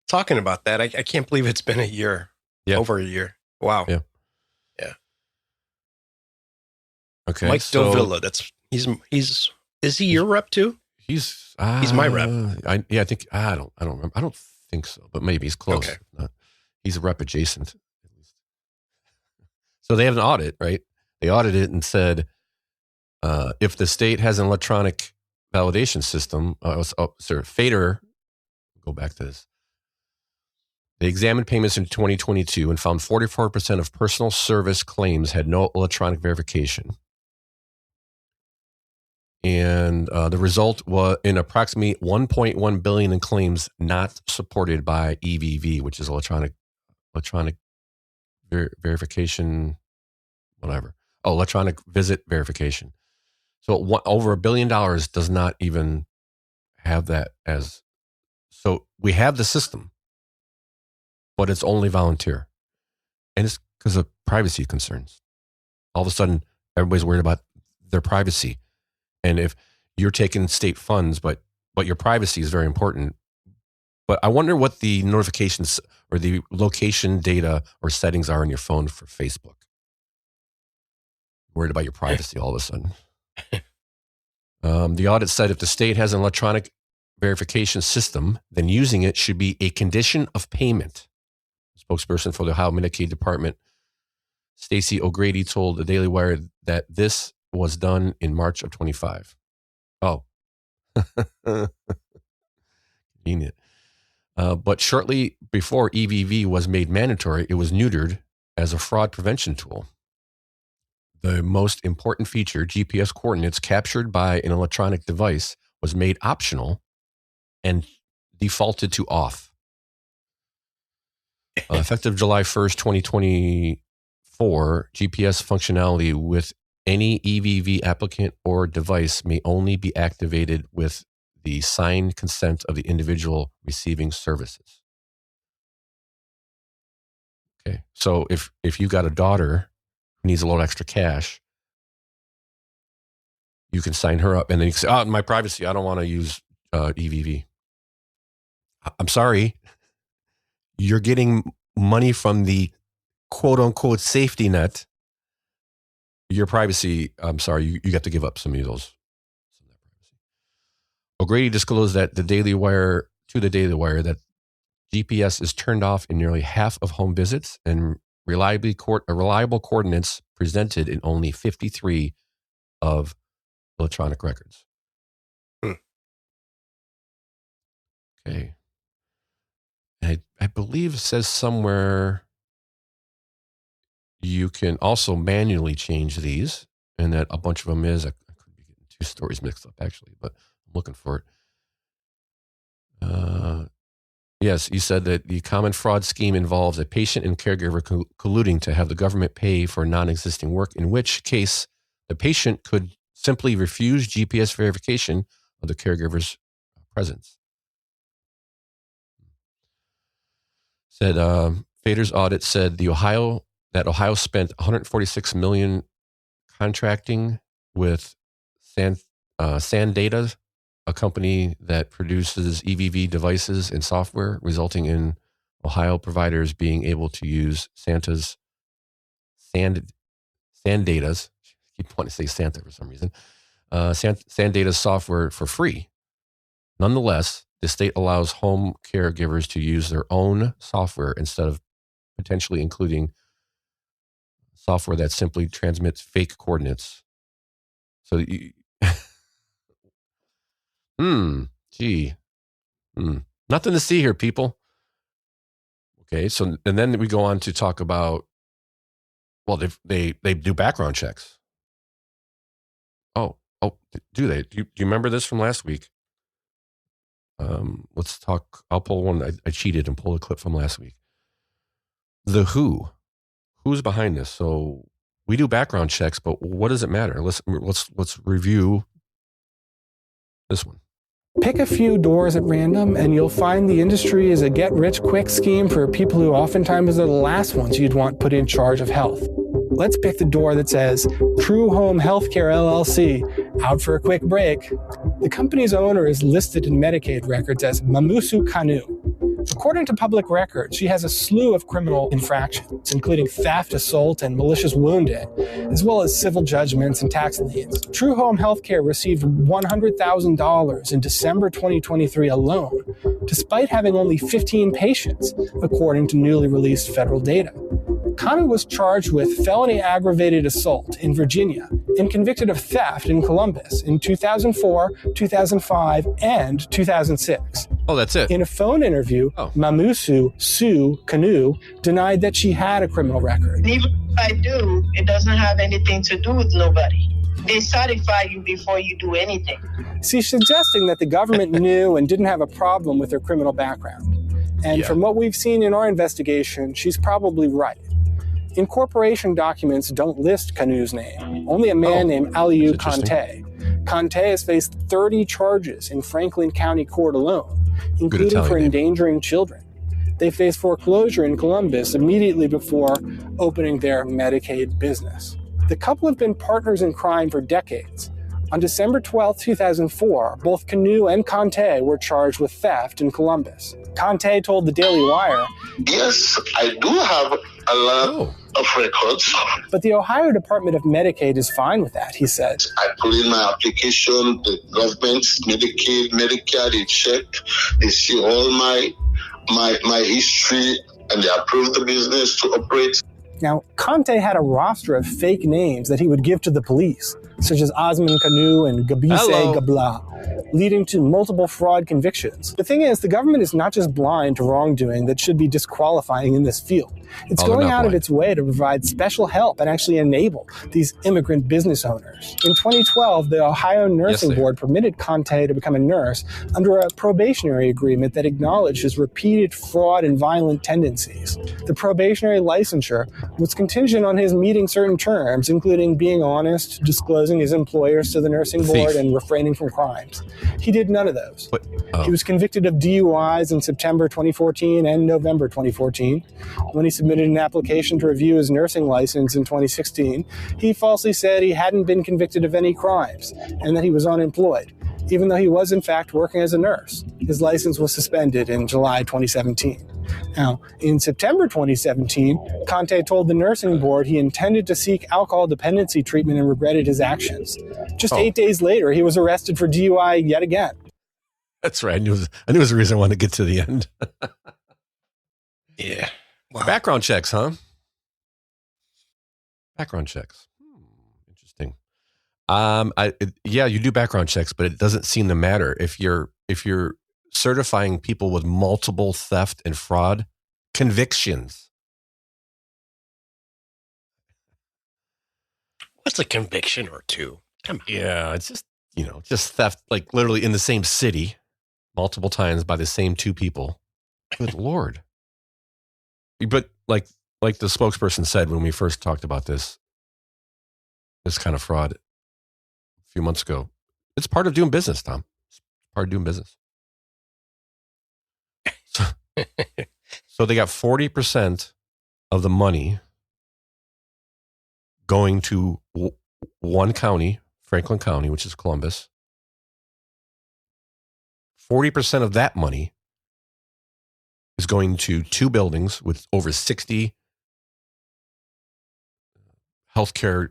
talking about that. I can't believe it's been a year. Yeah. Over a year. Wow. Yeah. Yeah. Okay. Mike Davila. Is he your rep too? He's my rep. I think I don't remember. I don't think so, but maybe he's close. Okay. He's a rep adjacent, at least. So they have an audit, right? They audited it and said, if the state has an electronic validation system, Fader, go back to this. They examined payments in 2022 and found 44% of personal service claims had no electronic verification. And the result was in approximately $1.1 billion in claims not supported by EVV, which is electronic verification, whatever. Oh, electronic visit verification. So over $1 billion does not even have that as. So we have the system, but it's only volunteer, and it's because of privacy concerns. All of a sudden, everybody's worried about their privacy. And if you're taking state funds, but your privacy is very important. But I wonder what the notifications or the location data or settings are on your phone for Facebook. Worried about your privacy all of a sudden. The audit said if the state has an electronic verification system, then using it should be a condition of payment. Spokesperson for the Ohio Medicaid Department, Stacey O'Grady, told the Daily Wire that this was done in March of 25. Oh. Convenient. But shortly before EVV was made mandatory, it was neutered as a fraud prevention tool. The most important feature, GPS coordinates captured by an electronic device, was made optional and defaulted to off. Effective July 1st, 2024, GPS functionality with any EVV applicant or device may only be activated with the signed consent of the individual receiving services. Okay, so if you got a daughter who needs a little extra cash, you can sign her up, and then you can say, "Oh, my privacy, I don't want to use EVV." I'm sorry, you're getting money from the quote unquote safety net. Your privacy, I'm sorry, you got to give up some of those. O'Grady disclosed that the Daily Wire that GPS is turned off in nearly half of home visits and reliable coordinates presented in only 53 of electronic records. Okay. I believe it says somewhere you can also manually change these, and that a bunch of them is. I could be getting two stories mixed up, actually, but I'm looking for it. Yes, you said that the common fraud scheme involves a patient and caregiver colluding to have the government pay for non-existing work, in which case the patient could simply refuse GPS verification of the caregiver's presence. Said Fader's audit said Ohio spent $146 million contracting with SanData, a company that produces EVV devices and software, resulting in Ohio providers being able to use Santa's Sandata's, I keep wanting to say Santa for some reason, Sandata's software for free. Nonetheless, the state allows home caregivers to use their own software instead of potentially including software that simply transmits fake coordinates. So, nothing to see here, people. Okay, so and then we go on to talk about, well, they do background checks. Oh, do they? Do you remember this from last week? Let's talk. I'll pull one. I cheated and pulled a clip from last week. The Who. Who's behind this? So we do background checks, but what does it matter? Let's review this one. Pick a few doors at random, and you'll find the industry is a get-rich-quick scheme for people who oftentimes are the last ones you'd want put in charge of health. Let's pick the door that says True Home Healthcare LLC, out for a quick break. The company's owner is listed in Medicaid records as Mamusu Kanu. According to public records, she has a slew of criminal infractions, including theft, assault, and malicious wounding, as well as civil judgments and tax liens. True Home Healthcare received $100,000 in December 2023 alone, despite having only 15 patients, according to newly released federal data. Kanu was charged with felony aggravated assault in Virginia and convicted of theft in Columbus in 2004, 2005, and 2006. Oh, that's it. In a phone interview, Mamusu Sue Kanu denied that she had a criminal record. Even if I do, it doesn't have anything to do with nobody. They certify you before you do anything. She's suggesting that the government knew and didn't have a problem with her criminal background. And from what we've seen in our investigation, she's probably right. Incorporation documents don't list Kanu's name. Only a man named Aliou Conte. Conte has faced 30 charges in Franklin County Court alone, including for endangering children. They faced foreclosure in Columbus immediately before opening their Medicaid business. The couple have been partners in crime for decades. On December 12, 2004, both Kanu and Conte were charged with theft in Columbus. Conte told the Daily Wire, "Yes, I do have a lot of records." But the Ohio Department of Medicaid is fine with that, he said. I put in my application, the government, Medicaid, Medicare, they check, they see all my history, and they approve the business to operate. Now, Conte had a roster of fake names that he would give to the police, such as Osman Kanu and Gabise Gabla, leading to multiple fraud convictions. The thing is, the government is not just blind to wrongdoing that should be disqualifying in this field. It's going out of its way to provide special help and actually enable these immigrant business owners. In 2012, the Ohio Nursing Board permitted Conte to become a nurse under a probationary agreement that acknowledged his repeated fraud and violent tendencies. The probationary licensure was contingent on his meeting certain terms, including being honest, disclosing his employers to the nursing board, and refraining from crimes. He did none of those. He was convicted of DUIs in September 2014 and November 2014. When he submitted an application to review his nursing license in 2016, he falsely said he hadn't been convicted of any crimes and that he was unemployed, even though he was in fact working as a nurse. His license was suspended in July 2017. Now, in September 2017, Conte told the nursing board he intended to seek alcohol dependency treatment and regretted his actions. Just 8 days later, he was arrested for DUI yet again. That's right. I knew it was the reason I wanted to get to the end. Yeah. Wow. Background checks, huh? Background checks. Interesting. You do background checks, but it doesn't seem to matter if you're certifying people with multiple theft and fraud convictions. What's a conviction or two? Yeah, it's just theft, like literally in the same city, multiple times by the same two people. Good Lord. But like the spokesperson said when we first talked about this kind of fraud a few months ago, it's part of doing business, Tom. It's part of doing business. So they got 40% of the money going to one county, Franklin County, which is Columbus. 40% of that money is going to 2 buildings with over 60 healthcare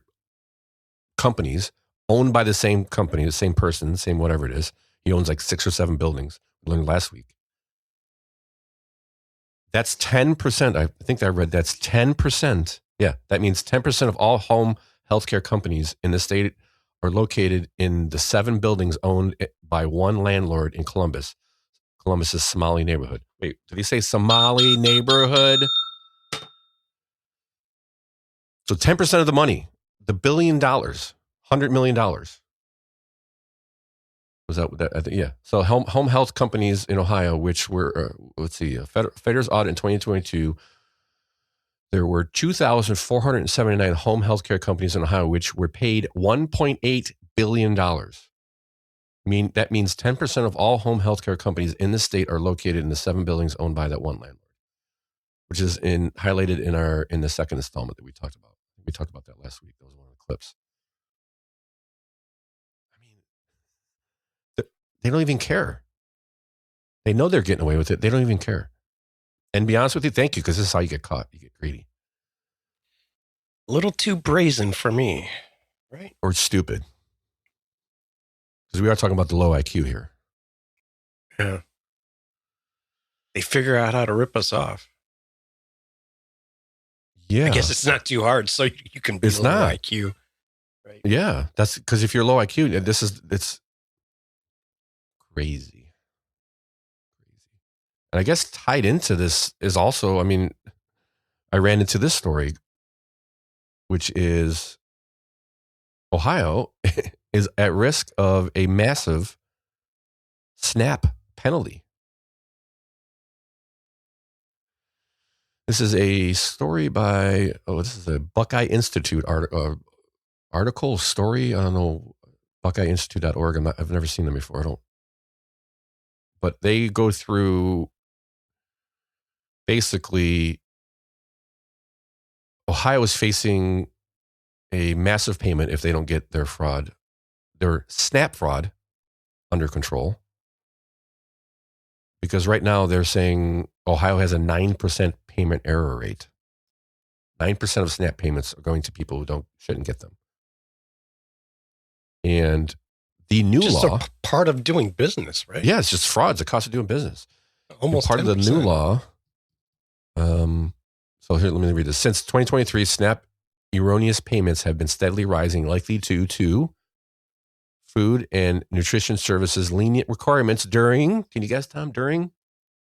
companies owned by the same company, the same person, the same whatever it is. He owns like 6 or 7 buildings. We learned last week. That's 10%. I think I read that's 10%. Yeah, that means 10% of all home healthcare companies in the state are located in the 7 buildings owned by one landlord in Columbus. Columbus's Somali neighborhood. Wait, did he say Somali neighborhood? So 10% of the money, the $1 billion, $100 million. Was that I think, yeah. So home health companies in Ohio, which were, Federa's audit in 2022, there were 2,479 home healthcare companies in Ohio, which were paid $1.8 billion. That means 10% of all home healthcare companies in the state are located in the 7 buildings owned by that one landlord, which is highlighted in the second installment that we talked about. We talked about that last week. That was one of the clips. I mean, they don't even care. They know they're getting away with it. They don't even care. And to be honest with you, thank you, because this is how you get caught. You get greedy. A little too brazen for me, right? Or stupid. Because we are talking about the low IQ here. Yeah. They figure out how to rip us off. Yeah. I guess it's not too hard, so you can be low IQ. Right? Yeah. That's because if you're low IQ, it's crazy. And I guess tied into this is also, I mean, I ran into this story, which is Ohio is at risk of a massive SNAP penalty. This is a story by, this is a Buckeye Institute article, story. I don't know, buckeyeinstitute.org. I've never seen them before. But they go through basically Ohio is facing a massive payment if they don't get their SNAP fraud under control. Because right now they're saying Ohio has a 9% payment error rate. 9% of SNAP payments are going to people who shouldn't get them. And the new law, just a part of doing business, right? Yeah, it's just fraud. It's the cost of doing business. Almost part 10%. of the new law. So here, let me read this. Since 2023, SNAP erroneous payments have been steadily rising, likely due to Food and Nutrition Services lenient requirements during, can you guess, Tom, during?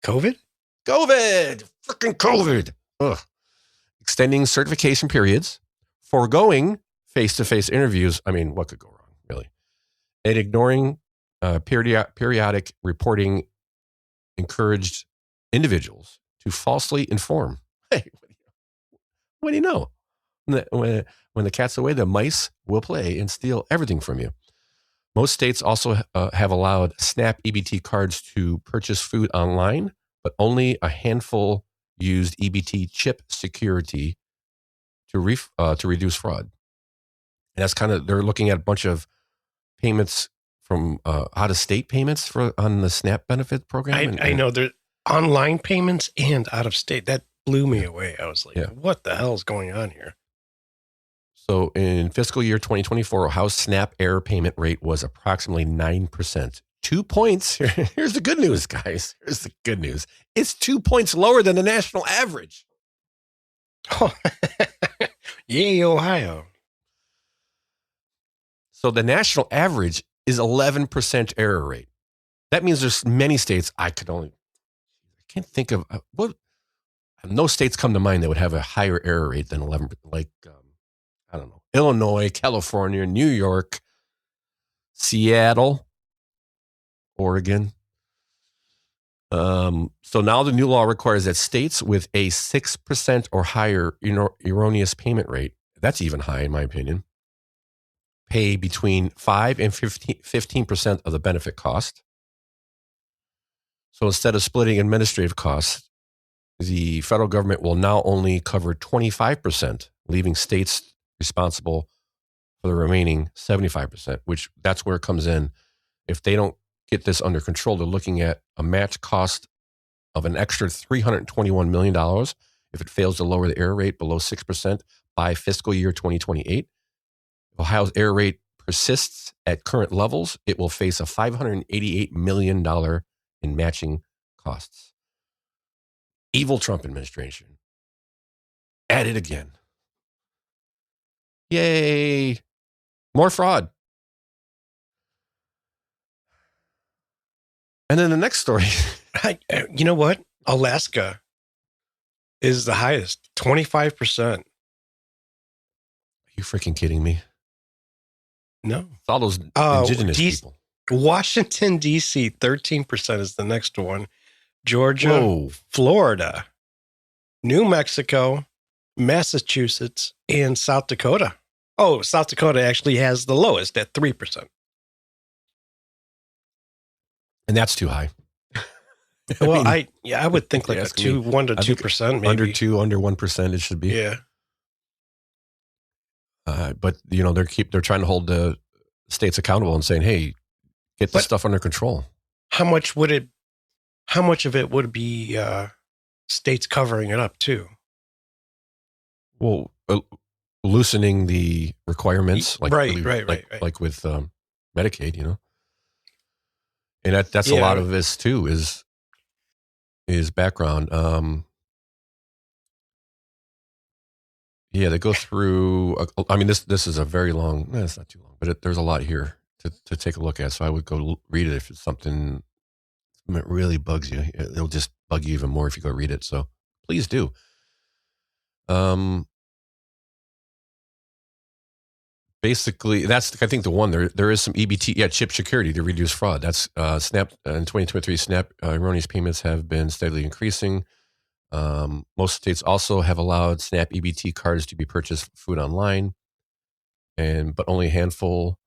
COVID? Freaking COVID. Ugh. Extending certification periods, foregoing face-to-face interviews. I mean, what could go wrong, really? And ignoring periodic reporting encouraged individuals to falsely inform. Hey, what do you know? When the cat's away, the mice will play and steal everything from you. Most states also have allowed SNAP EBT cards to purchase food online, but only a handful used EBT chip security to reduce fraud. And that's kind of, they're looking at a bunch of payments from out-of-state payments on the SNAP benefit program. I know there online payments and out-of-state. That blew me away. I was like, what the hell is going on here? So in fiscal year 2024, Ohio's SNAP error payment rate was approximately 9%. 2 points. Here's the good news, guys. Here's the good news. It's 2 points lower than the national average. Oh, yay, Ohio. So the national average is 11% error rate. That means there's many states I can't think of no states come to mind that would have a higher error rate than 11%, like, I don't know, Illinois, California, New York, Seattle, Oregon. So now the new law requires that states with a 6% or higher erroneous payment rate, that's even high in my opinion, pay between 5 and 15% of the benefit cost. So instead of splitting administrative costs, the federal government will now only cover 25%, leaving states responsible for the remaining 75%, which that's where it comes in. If they don't get this under control, they're looking at a match cost of an extra $321 million if it fails to lower the error rate below 6% by fiscal year 2028. If Ohio's error rate persists at current levels, it will face a $588 million in matching costs. Evil Trump administration. At it again. Yay. More fraud. And then the next story. You know what? Alaska is the highest, 25%. Are you freaking kidding me? No. It's all those indigenous people. Washington, D.C., 13% is the next one. Georgia, Florida, New Mexico, Massachusetts, and South Dakota. Oh, South Dakota actually has the lowest at 3%. And that's too high. Well, I would think like 1 to 2%, maybe. Under 1% it should be. Yeah. But they're trying to hold the states accountable and saying, "Hey, get this stuff under control." How much of it would be states covering it up too? Well, loosening the requirements, like like with Medicaid, and that's a lot of this too is background. They go through. I mean, this is a very long. It's not too long, but there's a lot here to take a look at. So I would go read it if it's something that really bugs you. It'll just bug you even more if you go read it. So please do. Basically, that's I think the one there is some EBT, chip security to reduce fraud. That's SNAP in 2023. SNAP erroneous payments have been steadily increasing. Most states also have allowed SNAP EBT cards to be purchased for food online, but only a handful,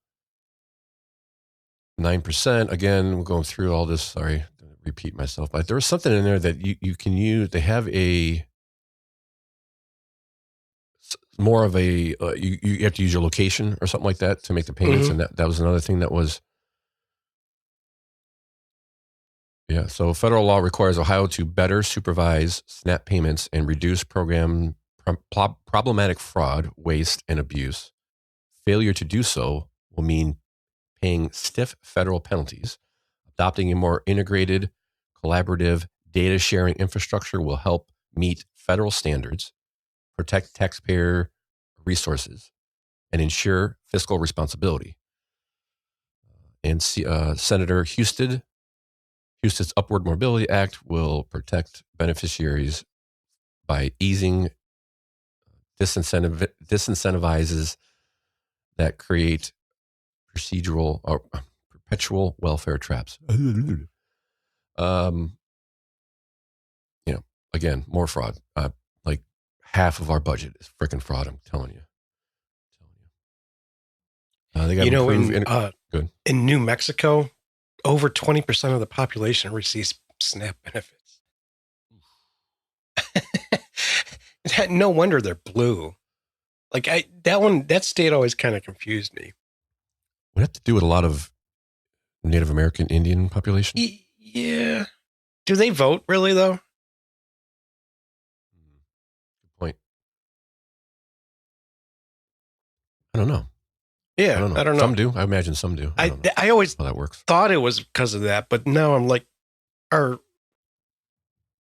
9%. Again, we're going through all this. Sorry, I'm going to repeat myself, but there was something in there that you can use. They have more of a you have to use your location or something like that to make the payments, and that was another thing that was. Yeah, so federal law requires Ohio to better supervise SNAP payments and reduce problematic fraud, waste, and abuse. Failure to do so will mean paying stiff federal penalties. Adopting a more integrated, collaborative data sharing infrastructure will help meet federal standards, protect taxpayer resources, and ensure fiscal responsibility. And Senator Houston's Upward Mobility Act will protect beneficiaries by easing disincentivizes that create procedural or perpetual welfare traps. Again, more fraud. Like half of our budget is freaking fraud. I'm telling you. They got in New Mexico, over 20% of the population receives SNAP benefits. No wonder they're blue. Like that state always kind of confused me. Would have to do with a lot of Native American Indian population. Yeah. Do they vote really though? Good point. I don't know. Yeah, I don't know. Some do. I imagine some do. I always how that works. Thought it was because of that, but now I'm like,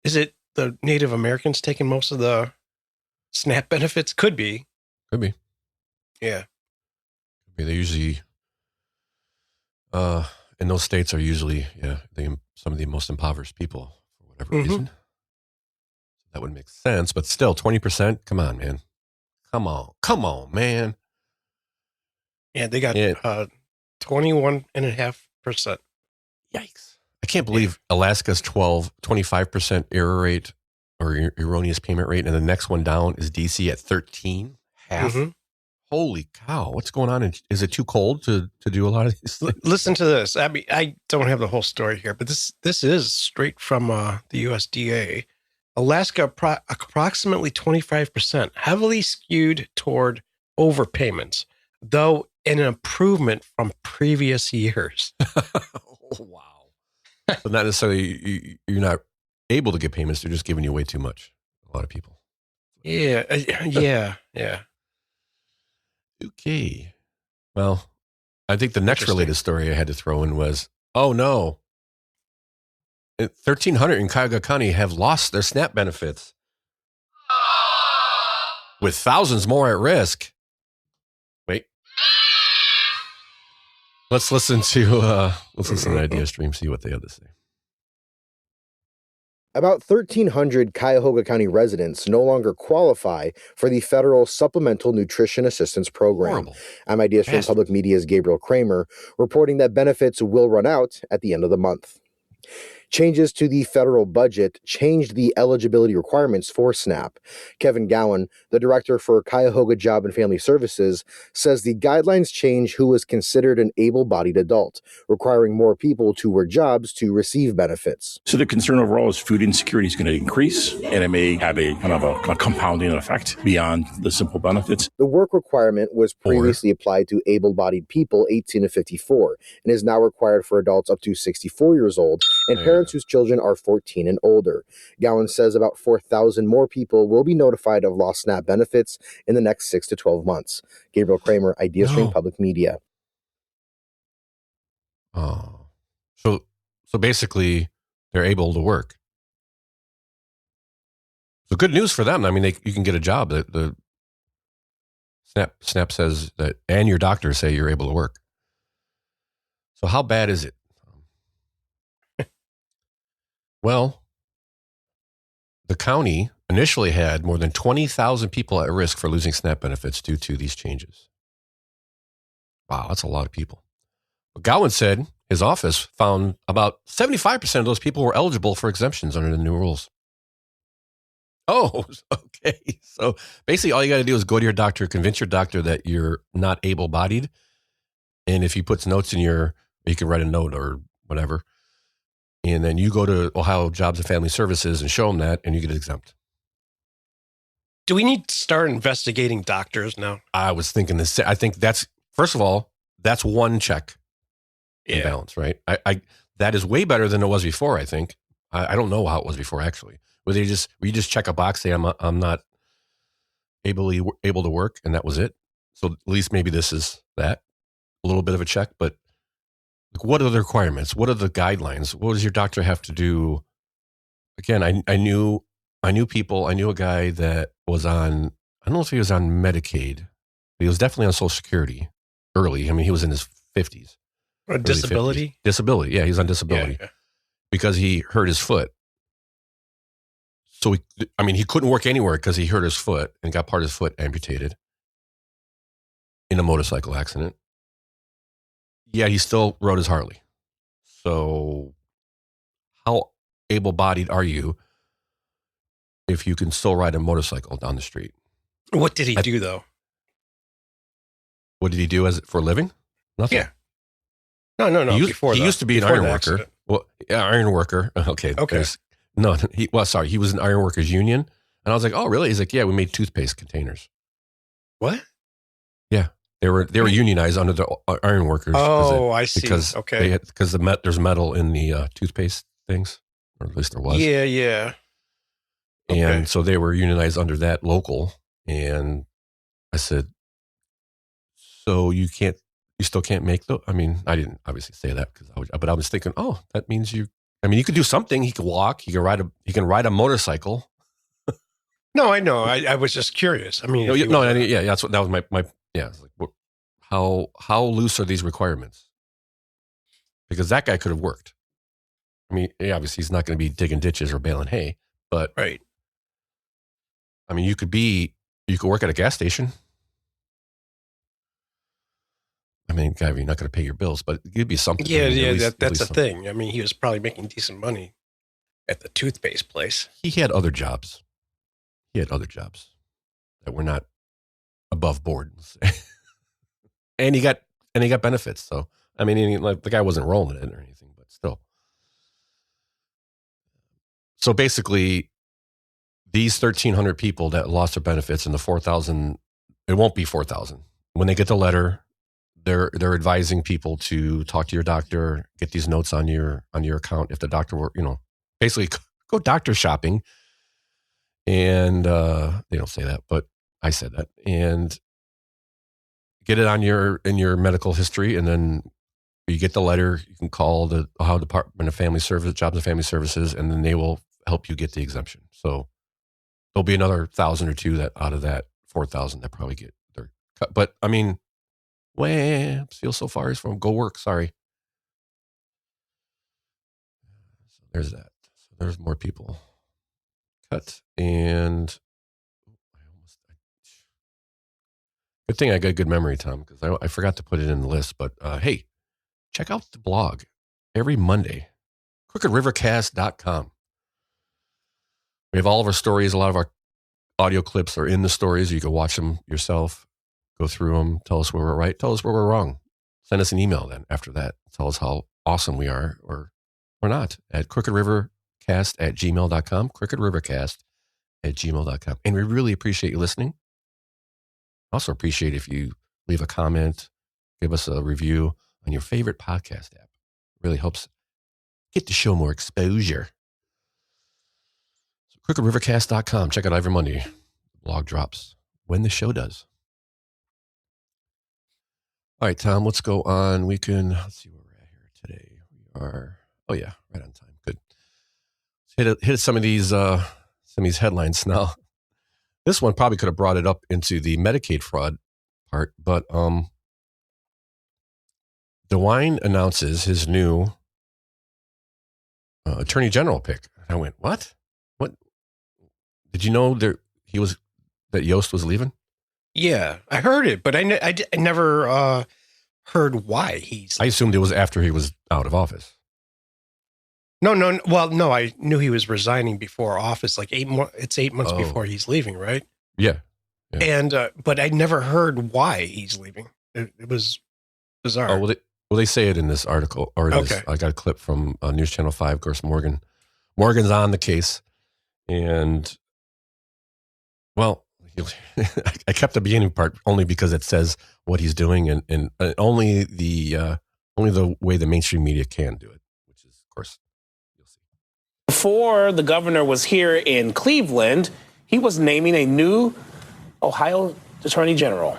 is it the Native Americans taking most of the SNAP benefits? Could be. Yeah. They usually, in those states are usually, some of the most impoverished people for whatever reason. That would make sense, but still 20%. Come on, man. Come on, man. Yeah, they got 21.5%. Yikes. I can't believe Alaska's 25% error rate or erroneous payment rate, and the next one down is DC at 13, half. Holy cow. What's going on? Is it too cold to do a lot of these things? Listen to this. I mean, I don't have the whole story here, but this is straight from the USDA. Alaska, approximately 25%, heavily skewed toward overpayments, though an improvement from previous years. Oh, wow. So not necessarily, you're not able to get payments. They're just giving you way too much. A lot of people. Yeah. Yeah. Okay. Well, I think the next related story I had to throw in was, oh no, 1,300 in Cuyahoga County have lost their SNAP benefits, with thousands more at risk. Wait. Let's listen to Idea Stream, see what they have to say. About 1,300 Cuyahoga County residents no longer qualify for the federal Supplemental Nutrition Assistance Program. Horrible. I'm Idea Stream Public Media's Gabriel Kramer, reporting that benefits will run out at the end of the month. Changes to the federal budget changed the eligibility requirements for SNAP. Kevin Gowan, the director for Cuyahoga Job and Family Services, says the guidelines change who is considered an able-bodied adult, requiring more people to work jobs to receive benefits. So the concern overall is food insecurity is going to increase, and it may have a kind of a compounding effect beyond the simple benefits. The work requirement was previously applied to able-bodied people 18 to 54 and is now required for adults up to 64 years old and parents whose children are 14 and older. Gowan says about 4,000 more people will be notified of lost SNAP benefits in the next 6 to 12 months. Gabriel Kramer, Idea Stream Public Media. Oh, so basically they're able to work. So good news for them. I mean, you can get a job. The SNAP says that, and your doctors say you're able to work. So how bad is it? Well, the county initially had more than 20,000 people at risk for losing SNAP benefits due to these changes. Wow, that's a lot of people. But Gowan said his office found about 75% of those people were eligible for exemptions under the new rules. Oh, okay. So basically all you got to do is go to your doctor, convince your doctor that you're not able-bodied. And if he puts notes in you can write a note or whatever. And then you go to Ohio Jobs and Family Services and show them that, and you get exempt. Do we need to start investigating doctors now? I was thinking this. I think that's, first of all, that's one check and balance, right? I that is way better than it was before, I think. I don't know how it was before, actually. Where you just check a box, say I'm not able to work, and that was it. So at least maybe this is that. A little bit of a check, but what are the requirements? What are the guidelines? What does your doctor have to do? Again, I knew people. I knew a guy that was on, I don't know if he was on Medicaid, but he was definitely on Social Security early. I mean, he was in his 50s. A disability? 50s. Disability. Yeah, he's on disability because he hurt his foot. So, he couldn't work anywhere because he hurt his foot and got part of his foot amputated in a motorcycle accident. Yeah, he still rode his Harley. So how able-bodied are you if you can still ride a motorcycle down the street? What did he do, though? What did he do for a living? Nothing. Yeah. No. He used to be an iron worker. Well, yeah, iron worker. Okay. He was an iron workers union. And I was like, oh, really? He's like, yeah, we made toothpaste containers. What? Yeah. They were unionized under the iron workers. Oh, I see. Because there's metal in the toothpaste things, or at least there was. Yeah. And so they were unionized under that local. And I said, so you still can't make those? I mean, I didn't obviously say that but I was thinking, oh, that means you could do something. He could walk. He can ride a motorcycle. No, I know. I was just curious. I mean, that was my. Yeah, it's like, how loose are these requirements? Because that guy could have worked. I mean, obviously he's not going to be digging ditches or baling hay, but right. I mean, you could work at a gas station. I mean, you're not going to pay your bills, but it'd be something. Yeah, that's the thing. I mean, he was probably making decent money at the toothpaste place. He had other jobs. That were not above board. And he got benefits. So, I mean, the guy wasn't rolling it or anything, but still. So basically, these 1,300 people that lost their benefits and the 4,000, it won't be 4,000. When they get the letter, they're advising people to talk to your doctor, get these notes on your account. If the doctor were, basically go doctor shopping. And they don't say that, but I said that. And get it on in your medical history, and then you get the letter. You can call the Ohio Department of Family Services, Jobs and Family Services, and then they will help you get the exemption. So there'll be another 1,000 or 2 that out of that 4,000 that probably get their cut. But I mean, feel so far from go work. Sorry. So there's that. So there's more people cut. And good thing I got good memory, Tom, because I forgot to put it in the list. But hey, check out the blog every Monday, crookedrivercast.com. We have all of our stories. A lot of our audio clips are in the stories. You can watch them yourself, go through them, tell us where we're right, tell us where we're wrong. Send us an email then after that. Tell us how awesome we are or not at crookedrivercast@gmail.com, crookedrivercast@gmail.com. And we really appreciate you listening. Also appreciate if you leave a comment, give us a review on your favorite podcast app. It really helps get the show more exposure. So crookedrivercast.com. Check it out every Monday. The blog drops when the show does. All right, Tom, let's go on. Let's see where we're at here today. We are, right on time. Good. Let's hit some of these headlines now. This one probably could have brought it up into the Medicaid fraud part, but Dewine announces his new attorney general pick. I went, what? What? Did you know that Yost was leaving? Yeah, I heard it, but I never heard why he's. I assumed it was after he was out of office. No. Well, no, I knew he was resigning before office, like 8 months. It's 8 months before he's leaving, right? Yeah. And but I never heard why he's leaving. It was bizarre. Oh, well, they say it in this article, or I got a clip from News Channel 5. Of course, Morgan's on the case, and well, I kept the beginning part only because it says what he's doing, and only the way the mainstream media can do it, which is, of course, you'll see. Before the governor was here in Cleveland, he was naming a new Ohio Attorney General.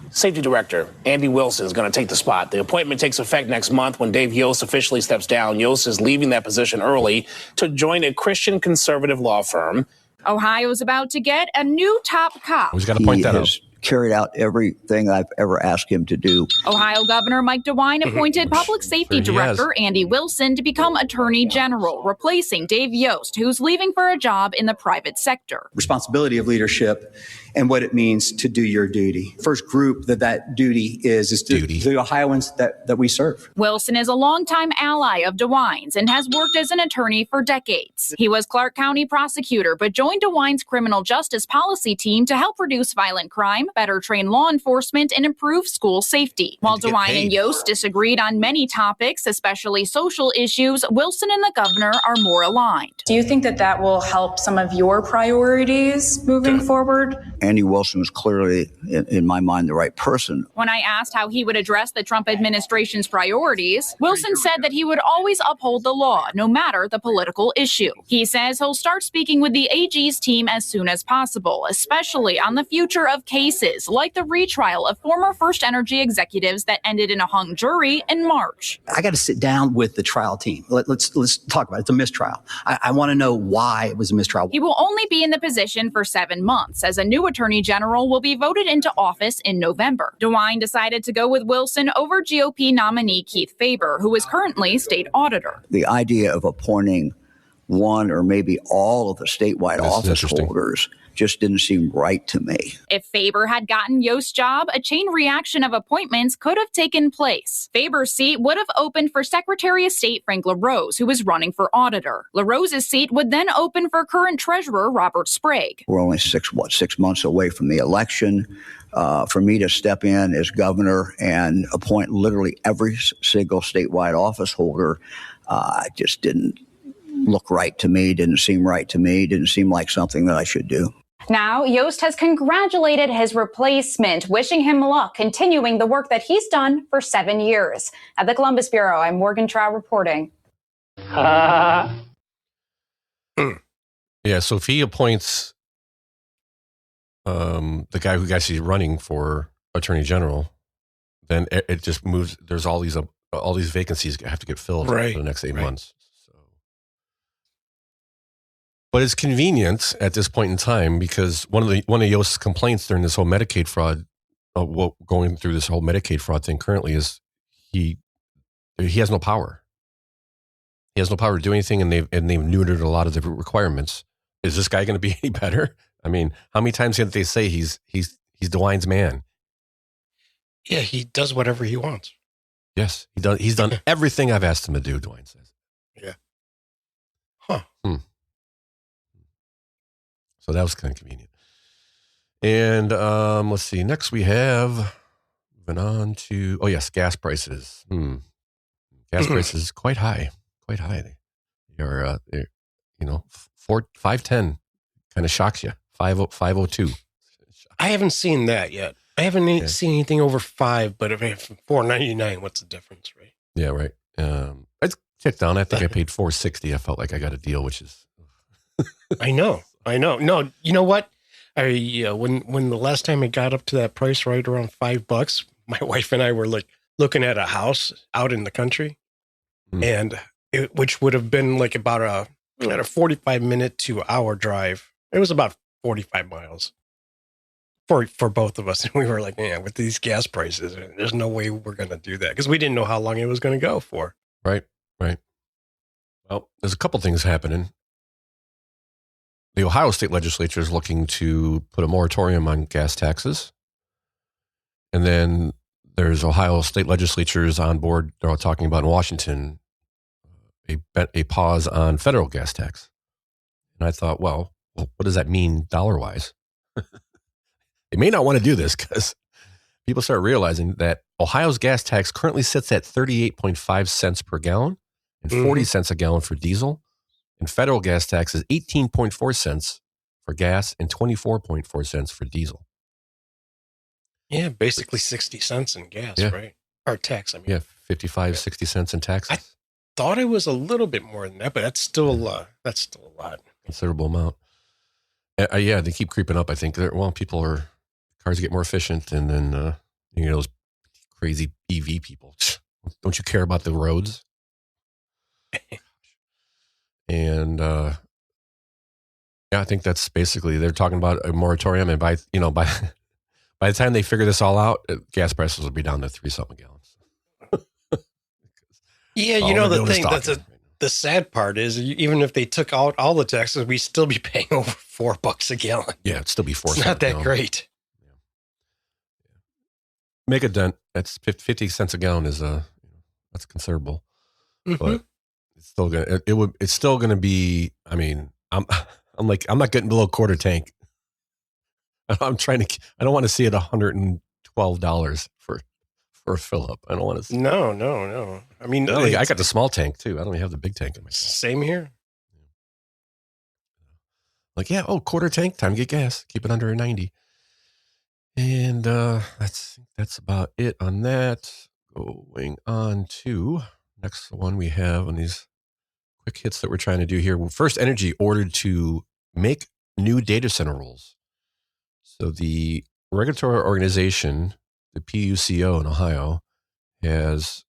Safety Director Andy Wilson is going to take the spot. The appointment takes effect next month when Dave Yost officially steps down. Yost is leaving that position early to join a Christian conservative law firm. Ohio's about to get a new top cop. We've got to point that out. Carried out everything I've ever asked him to do. Ohio Governor Mike Dewine appointed Public Safety Director Andy Wilson to become Attorney General, replacing Dave Yost, who's leaving for a job in the private sector. Responsibility of leadership and what it means to do your duty. First group that duty is the Ohioans that we serve. Wilson is a longtime ally of Dewine's and has worked as an attorney for decades. He was Clark County prosecutor, but joined Dewine's criminal justice policy team to help reduce violent crime, better train law enforcement, and improve school safety. While Dewine and Yost disagreed on many topics, especially social issues, Wilson and the governor are more aligned. Do you think that will help some of your priorities moving forward? Andy Wilson was clearly, in my mind, the right person. When I asked how he would address the Trump administration's priorities, Wilson said that he would always uphold the law, no matter the political issue. He says he'll start speaking with the AG's team as soon as possible, especially on the future of cases like the retrial of former First Energy executives that ended in a hung jury in March. I got to sit down with the trial team. Let's talk about it. It's a mistrial. I want to know why it was a mistrial. He will only be in the position for 7 months, as a new attorney general will be voted into office in November. Dewine decided to go with Wilson over GOP nominee Keith Faber, who is currently state auditor. The idea of appointing one or maybe all of the statewide office holders just didn't seem right to me. If Faber had gotten Yost's job, a chain reaction of appointments could have taken place. Faber's seat would have opened for Secretary of State Frank LaRose, who was running for auditor. LaRose's seat would then open for current treasurer Robert Sprague. We're only 6 months away from the election. For me to step in as governor and appoint literally every single statewide office holder just didn't look right to me, didn't seem right to me, didn't seem like something that I should do. Now, Yost has congratulated his replacement, wishing him luck, continuing the work that he's done for 7 years. At the Columbus Bureau, I'm Morgan Trout reporting. Yeah, so if he appoints the guy who actually is running for attorney general, then it just moves. There's all these vacancies have to get filled for the next 8 months. So, but it's convenient at this point in time because one of Yost's complaints during this whole Medicaid fraud, going through this whole Medicaid fraud thing currently is he has no power. He has no power to do anything, and they've neutered a lot of the requirements. Is this guy going to be any better? I mean, how many times did they say he's Dewine's man? Yeah, he does whatever he wants. Yes, he does. He's done everything I've asked him to do, Dewine says. Yeah. Huh. So that was kind of convenient. And let's see. Next we have moving on to gas prices. Gas prices quite high. Quite high. They're $5.10 kind of shocks you. 5.02. I haven't seen that yet. I haven't seen anything over $5, but if I have $4.99, what's the difference, right? Yeah, right. It's ticked down. I think I paid $4.60. I felt like I got a deal, which is. I know. No, you know what? When the last time it got up to that price, right around $5, my wife and I were like looking at a house out in the country, and which would have been like about a 45-minute to hour drive. It was about 45 miles for both of us, and we were like, "Man, with these gas prices, there's no way we're going to do that," because we didn't know how long it was going to go for. Right. Well, there's a couple things happening. The Ohio state legislature is looking to put a moratorium on gas taxes. And then there's Ohio state legislatures on board. They're all talking about in Washington, a pause on federal gas tax. And I thought, well, what does that mean dollar-wise? They may not want to do this because people start realizing that Ohio's gas tax currently sits at 38.5 cents per gallon and 40 cents a gallon for diesel. And federal gas tax is 18.4 cents for gas and 24.4 cents for diesel. Yeah, basically 60 cents in gas, right? Or tax, I mean. Yeah, 55, 60 cents in taxes. I thought it was a little bit more than that, but that's still a lot. Considerable amount. They keep creeping up, I think. Cars get more efficient, and then, those crazy EV people. Don't you care about the roads? And I think that's basically, they're talking about a moratorium, and by the time they figure this all out, gas prices will be down to 3-something gallons. Yeah, the thing the sad part is, even if they took out all the taxes, we'd still be paying over $4 a gallon. Yeah, it'd still be $4. It's not that great. Yeah. Make a dent. That's 50 cents a gallon is that's considerable, but it's still gonna be. I mean, I'm not getting below quarter tank. I don't want to see it $112 for a fill up. I don't want to see. No. I mean, I got the small tank too. I don't even have the big tank in my. Same here. Quarter tank, time to get gas. Keep it under 90. And that's about it on that. Going on to next one we have on these quick hits that we're trying to do here. Well, First Energy ordered to make new data center rules. So the regulatory organization, the PUCO in Ohio, has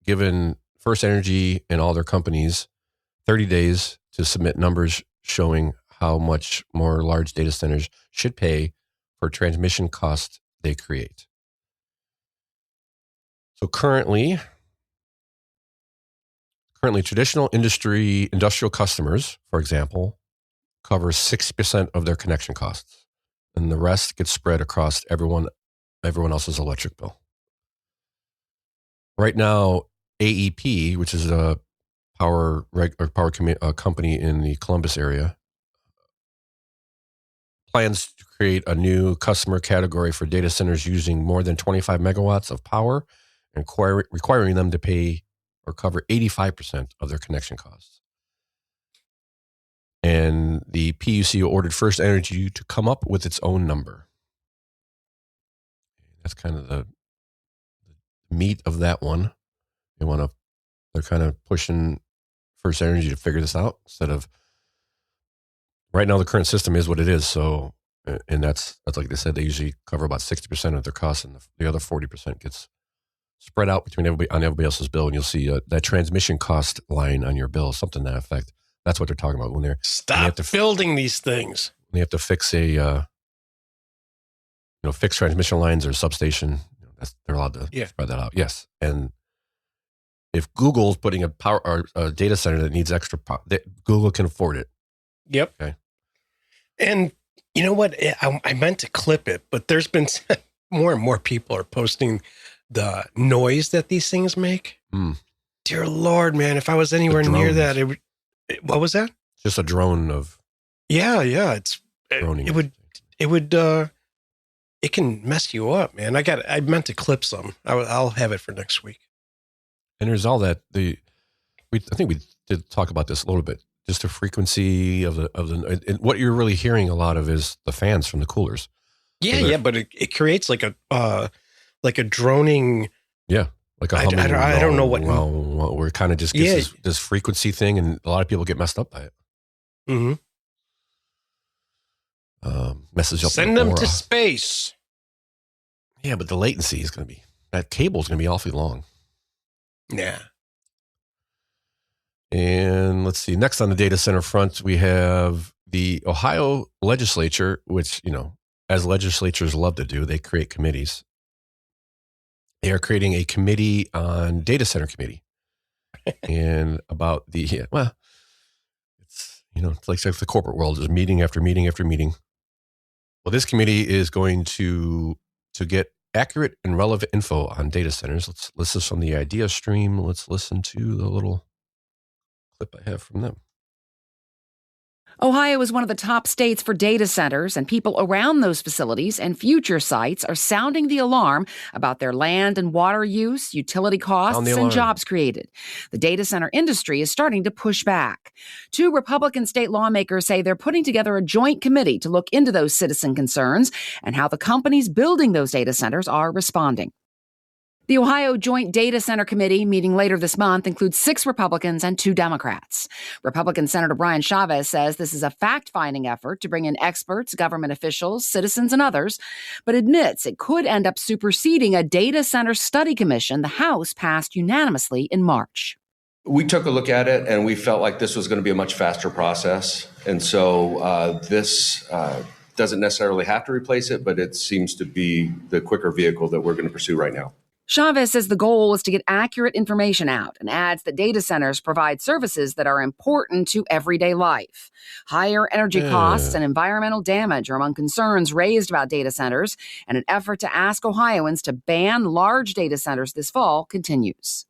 given First Energy and all their companies 30 days to submit numbers showing how much more large data centers should pay for transmission costs they create. So currently traditional industrial customers, for example, cover 6% of their connection costs, and the rest gets spread across everyone else's electric bill. Right now, AEP, which is a power company in the Columbus area, plans to create a new customer category for data centers using more than 25 megawatts of power and requiring them to pay or cover 85% of their connection costs. And the PUC ordered First Energy to come up with its own number. That's kind of the meat of that one. They're kind of pushing First Energy to figure this out instead of right now the current system is what it is. So, and that's like they said, they usually cover about 60% of their costs, and the other 40% gets spread out between everybody else's bill. And you'll see that transmission cost line on your bill, something to that effect. That's what they're talking about when they're building these things. They have to fix fix transmission lines or substation. They're allowed to spread that out. Yes, and if Google's putting a power or a data center that needs extra power, Google can afford it. Yep. Okay. And you know what? I meant to clip it, but there's been more and more people are posting the noise that these things make. Dear Lord, man, if I was anywhere near that, what was that? Just a drone of. Yeah. It can mess you up, man. I meant to clip some. I'll have it for next week. And there's all that I think we did talk about this a little bit. Just the frequency of the and what you're really hearing a lot of is the fans from the coolers. Yeah, but it creates like a droning. Yeah, like a humming. I don't know what. Where it kind of just gets this frequency thing, and a lot of people get messed up by it. Mm-hmm. Messes up. Send them to space. Yeah, but the latency is going to be, that cable is going to be awfully long. Yeah. And let's see. Next on the data center front, we have the Ohio legislature, which, as legislatures love to do, they create committees. They are creating a committee on data center committee. And about it's like the corporate world is meeting after meeting after meeting. Well, this committee is going to get accurate and relevant info on data centers. Let's listen from the idea stream. Let's listen to the little clip I have from them. Ohio is one of the top states for data centers, and people around those facilities and future sites are sounding the alarm about their land and water use, utility costs, and jobs created. The data center industry is starting to push back. 2 Republican state lawmakers say they're putting together a joint committee to look into those citizen concerns and how the companies building those data centers are responding. The Ohio Joint Data Center Committee, meeting later this month, includes 6 Republicans and 2 Democrats. Republican Senator Brian Chavez says this is a fact-finding effort to bring in experts, government officials, citizens, and others, but admits it could end up superseding a data center study commission the House passed unanimously in March. We took a look at it, and we felt like this was going to be a much faster process. And so this doesn't necessarily have to replace it, but it seems to be the quicker vehicle that we're going to pursue right now. Chavez says the goal is to get accurate information out and adds that data centers provide services that are important to everyday life. Higher energy costs and environmental damage are among concerns raised about data centers, and an effort to ask Ohioans to ban large data centers this fall continues.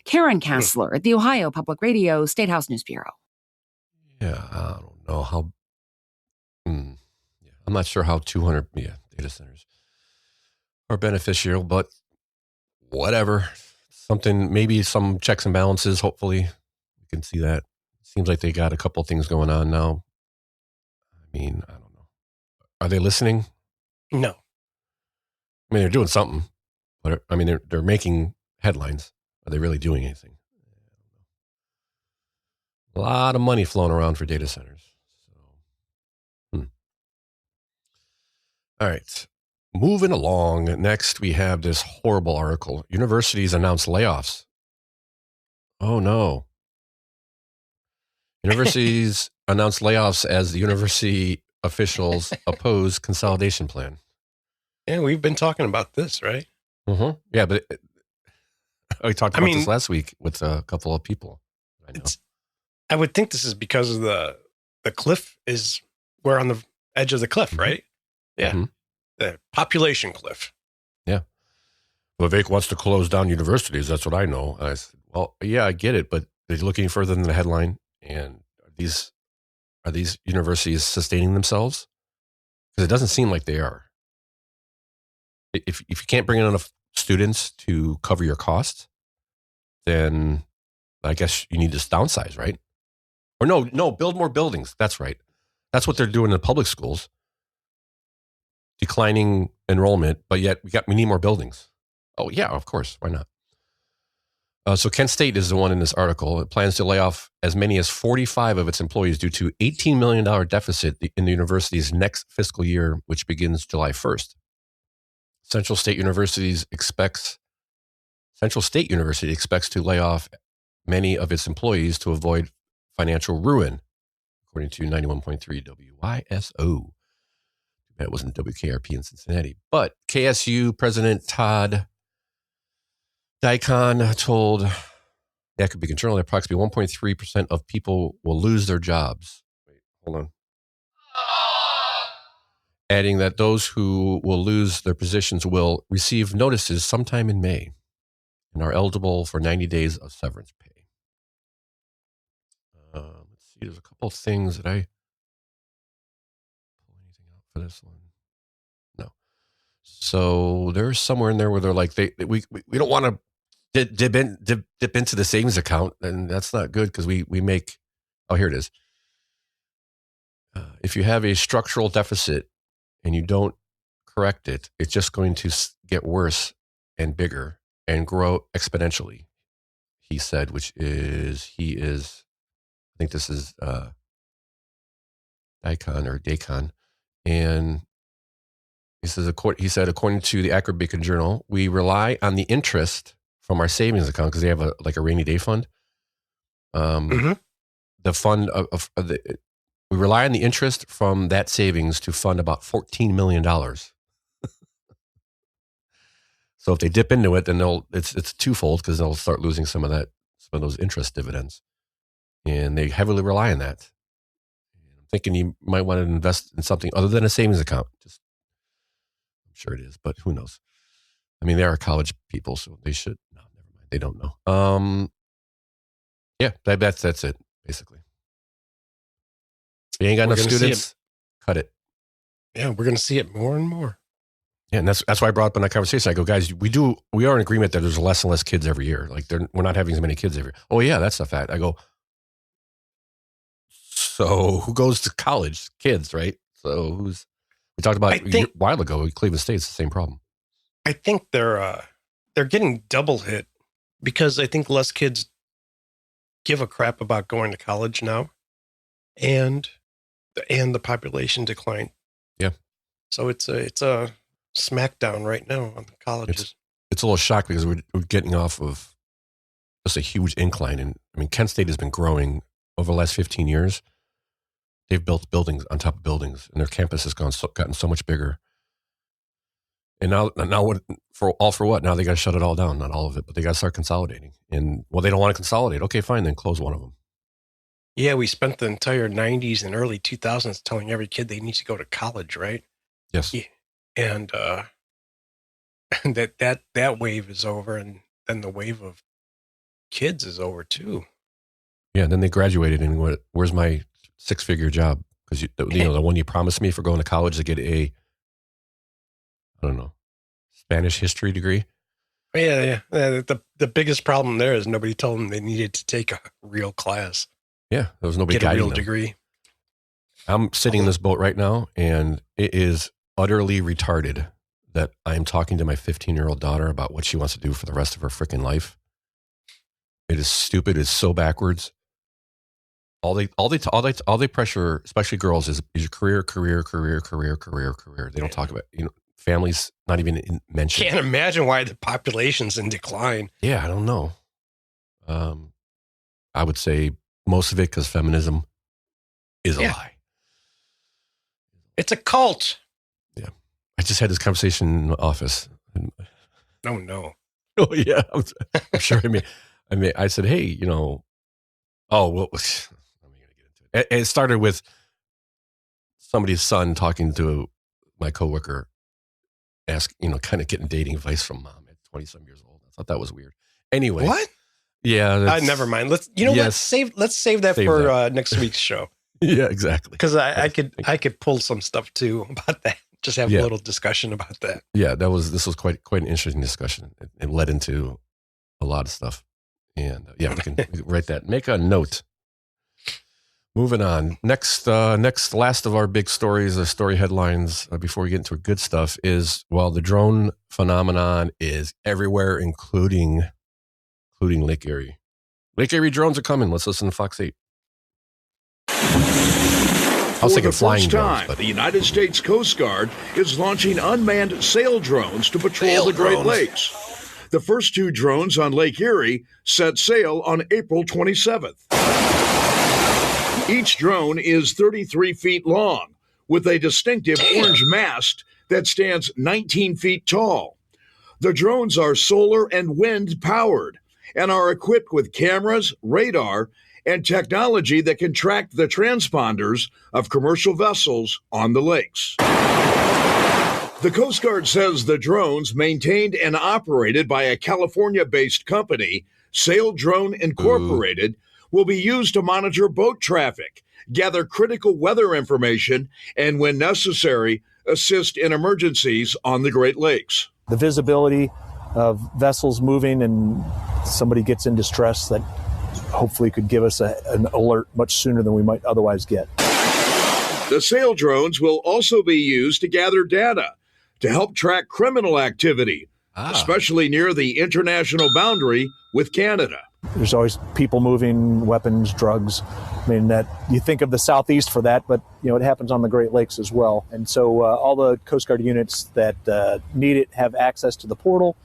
Karen Kassler at the Ohio Public Radio State House News Bureau. Yeah, I don't know how. I'm not sure how 200 data centers are beneficial, but whatever. Maybe some checks and balances. Hopefully, we can see that. Seems like they got a couple things going on now. I don't know. Are they listening? No. They're doing something, but they're making headlines. Are they really doing anything? A lot of money flowing around for data centers. All right. Moving along. Next, we have this horrible article. Universities announce layoffs. Oh, no. Universities announce layoffs as the university officials oppose consolidation plan. Yeah, we've been talking about this, right? Mm-hmm. Yeah, but we talked about this last week with a couple of people. I would think this is because of the cliff we're on the edge of the cliff, right? Yeah. Mm-hmm. The population cliff. Yeah. Vivek wants to close down universities. That's what I know. I said, well, yeah, I get it, but they're looking further than the headline. And are these universities sustaining themselves? Because it doesn't seem like they are. If you can't bring in enough students to cover your costs, then I guess you need to downsize, right? Or no, build more buildings. That's right. That's what they're doing in public schools. Declining enrollment, but yet we need more buildings. Oh yeah, of course. Why not? So Kent State is the one in this article. It plans to lay off as many as 45 of its employees due to $18 million deficit in the university's next fiscal year, which begins July 1st. Central State University expects to lay off many of its employees to avoid financial ruin, according to 91.3 WYSO. That wasn't WKRP in Cincinnati. But KSU President Todd Dicon told the Academic Journal that approximately 1.3% of people will lose their jobs. Wait, hold on. Adding that those who will lose their positions will receive notices sometime in May and are eligible for 90 days of severance pay. Let's see, there's a couple of things that I pull anything out for this one. No. So there's somewhere in there where they're like, we don't want to dip into the savings account, and that's not good because we make, here it is. If you have a structural deficit and you don't correct it, it's just going to get worse and bigger and grow exponentially, he said, I think this is Dacon, and he said, according to the Akron Beacon Journal, we rely on the interest from our savings account because they have a rainy day fund. The fund we rely on the interest from that savings to fund about $14 million. So if they dip into it, then it's twofold because they'll start losing some of those interest dividends, and they heavily rely on that. I'm thinking you might want to invest in something other than a savings account. I'm sure it is, but who knows? I mean, they are college people, so they should. No, never mind. They don't know. Yeah, that's it basically. If you ain't got enough students, cut it. Yeah, we're going to see it more and more. Yeah, and that's why I brought up in that conversation. I go, guys, we are in agreement that there's less and less kids every year. Like we're not having as many kids every year. Oh yeah, that's a fact. I go, so who goes to college? Kids, right? So we talked about a while ago, Cleveland State, it's the same problem. I think they're getting double hit because I think less kids give a crap about going to college now, and the population decline. Yeah. So it's a smackdown right now on the colleges. It's a little shock because we're getting off of just a huge incline. And I mean, Kent State has been growing over the last 15 years. They've built buildings on top of buildings, and their campus has gotten so much bigger. And now for what? Now they got to shut it all down. Not all of it, but they got to start consolidating. And they don't want to consolidate. Okay, fine, then close one of them. Yeah, we spent the entire 90s and early 2000s telling every kid they need to go to college, right? Yes. Yeah. And that wave is over, and then the wave of kids is over too. Yeah, and then they graduated, and where's my 6-figure job? Because the one you promised me for going to college to get I don't know, Spanish history degree. Yeah. The biggest problem there is nobody told them they needed to take a real class. Yeah, there was nobody guiding them. Get a real degree. I'm sitting in this boat right now, and it is utterly retarded that I'm talking to my 15-year-old daughter about what she wants to do for the rest of her freaking life. It is stupid. It's so backwards. All they pressure, especially girls, is your career. They don't talk about families. Not even mentioned. Can't imagine why the population's in decline. Yeah, I don't know. I would say most of it because feminism is a lie. It's a cult. Yeah, I just had this conversation in the office. Oh no. Oh yeah, I'm sure. I said, hey, let me get into it. It started with somebody's son talking to my coworker, kind of getting dating advice from mom at 20-some years old. I thought that was weird. Anyway, what? Yeah, never mind. Let's save that for next week's show. Yeah, exactly. Because I could pull some stuff too about that. Just have a little discussion about that. Yeah, this was quite an interesting discussion. It led into a lot of stuff. And we can write that. Make a note. Moving on. Next, last of our big stories, the story headlines, before we get into good stuff, is, the drone phenomenon is everywhere, including including Lake Erie. Lake Erie drones are coming. Let's listen to Fox 8. I was thinking flying drones, but the United States Coast Guard is launching unmanned sail drones to patrol the Great Lakes. The first 2 drones on Lake Erie set sail on April 27th. Each drone is 33 feet long, with a distinctive orange mast that stands 19 feet tall. The drones are solar and wind powered and are equipped with cameras, radar, and technology that can track the transponders of commercial vessels on the lakes. The Coast Guard says the drones, maintained and operated by a California-based company, Sail Drone Incorporated, will be used to monitor boat traffic, gather critical weather information, and, when necessary, assist in emergencies on the Great Lakes. The visibility of vessels moving and somebody gets in distress that hopefully could give us an alert much sooner than we might otherwise get. The sail drones will also be used to gather data to help track criminal activity, especially near the international boundary with Canada. There's always people moving, weapons, drugs. I mean, that you think of the Southeast for that, but it happens on the Great Lakes as well. And so all the Coast Guard units that need it have access to the portal.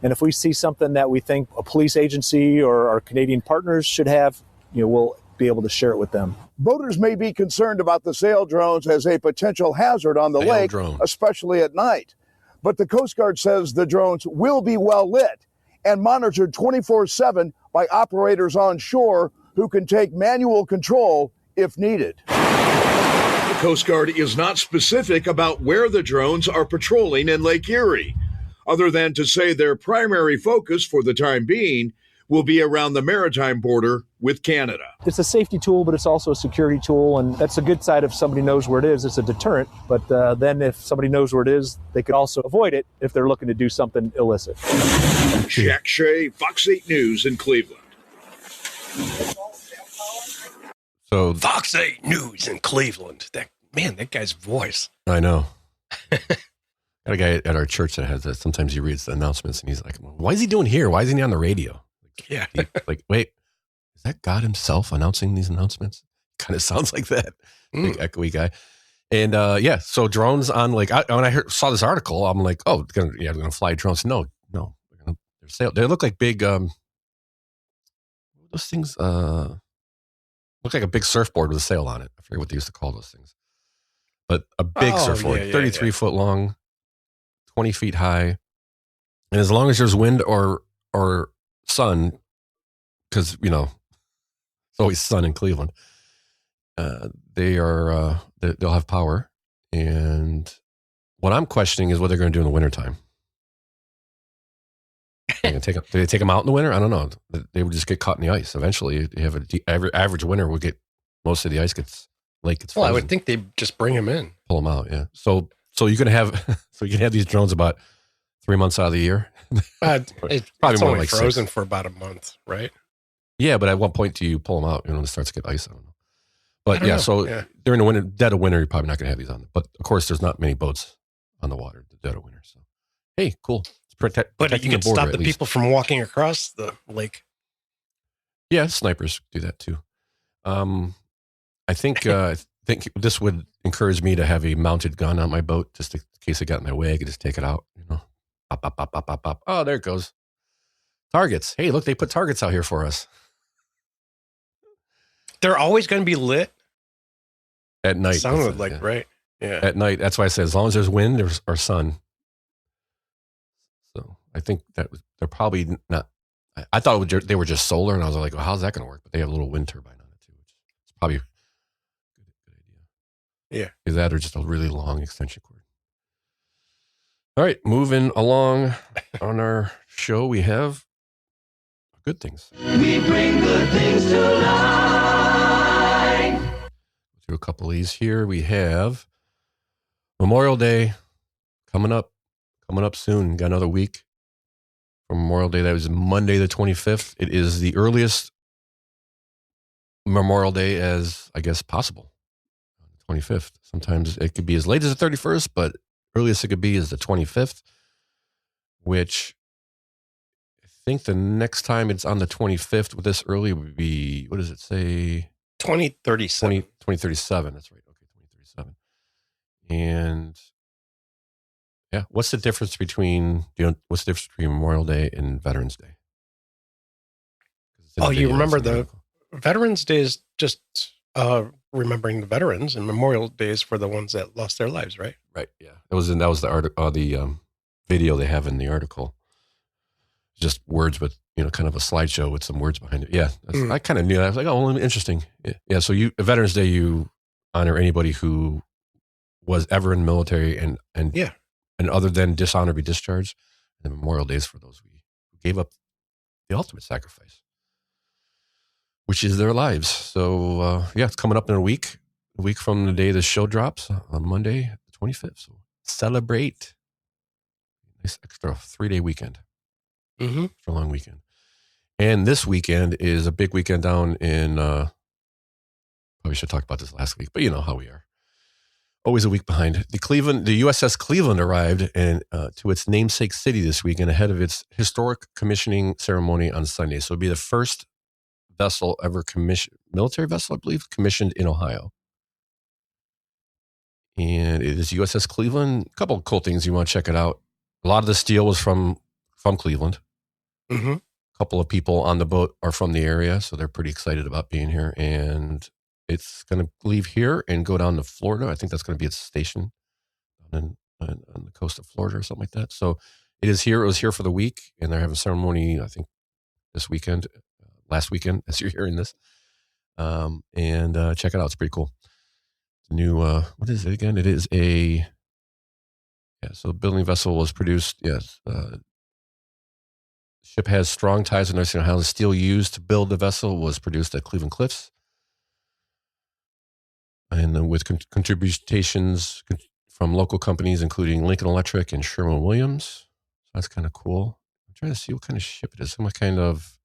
And if we see something that we think a police agency or our Canadian partners should have, we'll be able to share it with them. Boaters may be concerned about the sail drones as a potential hazard on the lake, especially at night. But the Coast Guard says the drones will be well lit and monitored 24/7 by operators on shore who can take manual control if needed. The Coast Guard is not specific about where the drones are patrolling in Lake Erie, other than to say their primary focus for the time being will be around the maritime border with Canada. It's a safety tool, but it's also a security tool, and that's a good side if somebody knows where it is. It's a deterrent, but then if somebody knows where it is, they could also avoid it if they're looking to do something illicit. Jack Shea, Fox 8 News in Cleveland. So Fox 8 News in Cleveland. That guy's voice. I know. Got a guy at our church that has that. Sometimes he reads the announcements and he's like, why is he doing here? Why isn't he on the radio? Yeah. Wait, is that God himself announcing these announcements? Kind of sounds like that. Big echoey guy. And so drones on when I saw this article, I'm like, oh, they're gonna fly drones. No, they look like big, those things look like a big surfboard with a sail on it. I forget what they used to call those things. But a big surfboard, 33 foot long, 20 feet high. And as long as there's wind or sun, because, it's always sun in Cleveland, they'll have power. And what I'm questioning is what they're going to do in the wintertime. Do they take them out in the winter? I don't know. They would just get caught in the ice. Eventually, you have average winter will get most of the ice gets frozen. Well, I would think they'd just bring them in, pull them out. Yeah. So you can have these drones about 3 months out of the year. It's probably it's more only like frozen 6. for about a month, right? Yeah, but at what point do you pull them out? It starts to get ice. I don't know. But know. During the winter, dead of winter, you're probably not going to have these on. But of course, there's not many boats on the water the dead of winter. So hey, cool. But you can stop the people from walking across the lake. Yeah, snipers do that too. I think this would encourage me to have a mounted gun on my boat, just in case it got in my way. I could just take it out. Pop, pop, pop, pop, pop, pop. Oh, there it goes. Targets. Hey, look, they put targets out here for us. They're always going to be lit at night. Sounded like right. Yeah. At night. That's why I said as long as there's wind or sun. So I think they're probably not. I thought they were just solar, and I was like, well, how's that going to work? But they have a little wind turbine on it too, which is probably a good idea. Yeah. Is that or just a really long extension cord? All right, moving along on our show, we have good things. We bring good things to life. Through a couple of these here, we have Memorial Day coming up soon. Got another week for Memorial Day. That was Monday the 25th. It is the earliest Memorial Day as, I guess, possible. 25th. Sometimes it could be as late as the 31st, but earliest it could be is the 25th, which I think the next time it's on the 25th with this early would be, what does it say? 2037. 2037. That's right. Okay, 2037. And yeah, what's the difference between Memorial Day and Veterans Day? Oh, you remember the Veterans Day is just remembering the veterans, and Memorial Day is for the ones that lost their lives, right? Right. Yeah. That was the article, the video they have in the article. Just words with, kind of a slideshow with some words behind it. Yeah. I kind of knew that. I was like, oh, well, interesting. Yeah. So Veterans Day, you honor anybody who was ever in the military and other than dishonorably discharged. And the Memorial Day is for those who gave up the ultimate sacrifice, which is their lives. So, it's coming up in a week from the day the show drops on Monday, the 25th. So celebrate this extra 3-day weekend. Mm-hmm. For a long weekend. And this weekend is a big weekend down in, probably should talk about this last week, but you know how we are. Always a week behind. The USS Cleveland arrived to its namesake city this weekend ahead of its historic commissioning ceremony on Sunday. So it'll be the first vessel ever military vessel, I believe, commissioned in Ohio. And it is USS Cleveland. A couple of cool things you want to check it out. A lot of the steel was from Cleveland. Mm-hmm. A couple of people on the boat are from the area, so they're pretty excited about being here. And it's going to leave here and go down to Florida. I think that's going to be its station on the coast of Florida or something like that. So it is here. It was here for the week, and they're having a ceremony, I think, this weekend, last weekend, as you're hearing this. And check it out. It's pretty cool. It's a new, what is it again? It is so the building vessel was produced, yes. Ship has strong ties with Northern Ohio. The steel used to build the vessel was produced at Cleveland Cliffs. And with contributions from local companies, including Lincoln Electric and Sherwin-Williams. So that's kind of cool. I'm trying to see what kind of ship it is. Some kind of,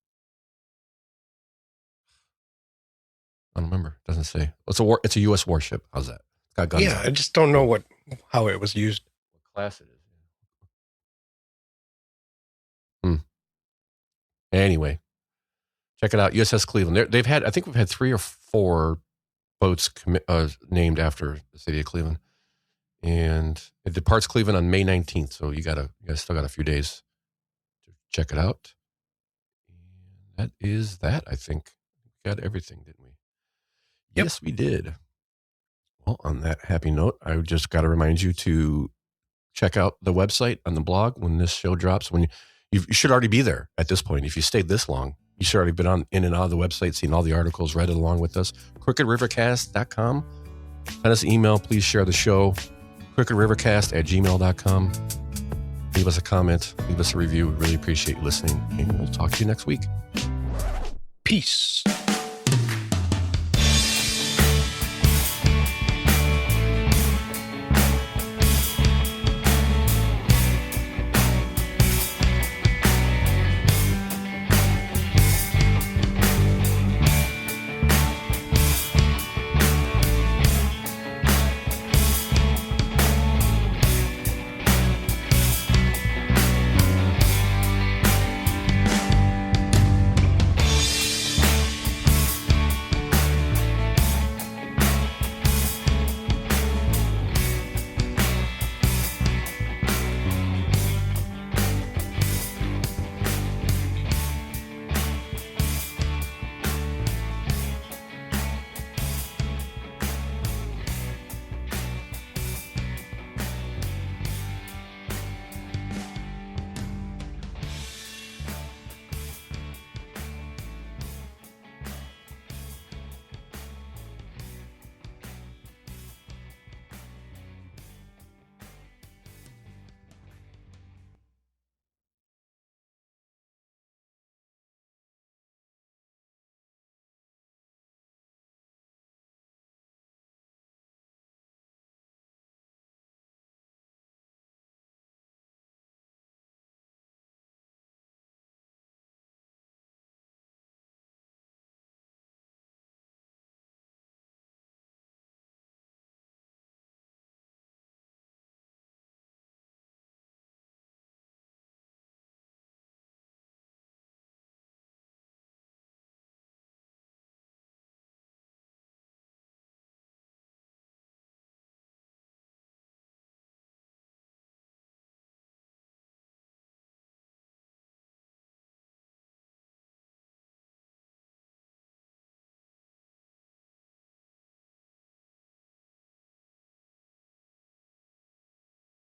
I don't remember. It doesn't say. It's a U.S. warship. How's that? It's got guns. Yeah, I just don't know how it was used. What class it is. Anyway, check it out. USS Cleveland. I think we've had 3 or 4 boats named after the city of Cleveland, and it departs Cleveland on May 19th. So you guys still got a few days to check it out. And that is that. I think we got everything, didn't we? Yep. Yes, we did. Well, on that happy note, I just got to remind you to check out the website on the blog when this show drops. You should already be there at this point. If you stayed this long, you should already been in and out of the website, seen all the articles, read it along with us. Crookedrivercast.com. Send us an email. Please share the show. Crookedrivercast@gmail.com. Leave us a comment. Leave us a review. We really appreciate you listening. And we'll talk to you next week. Peace.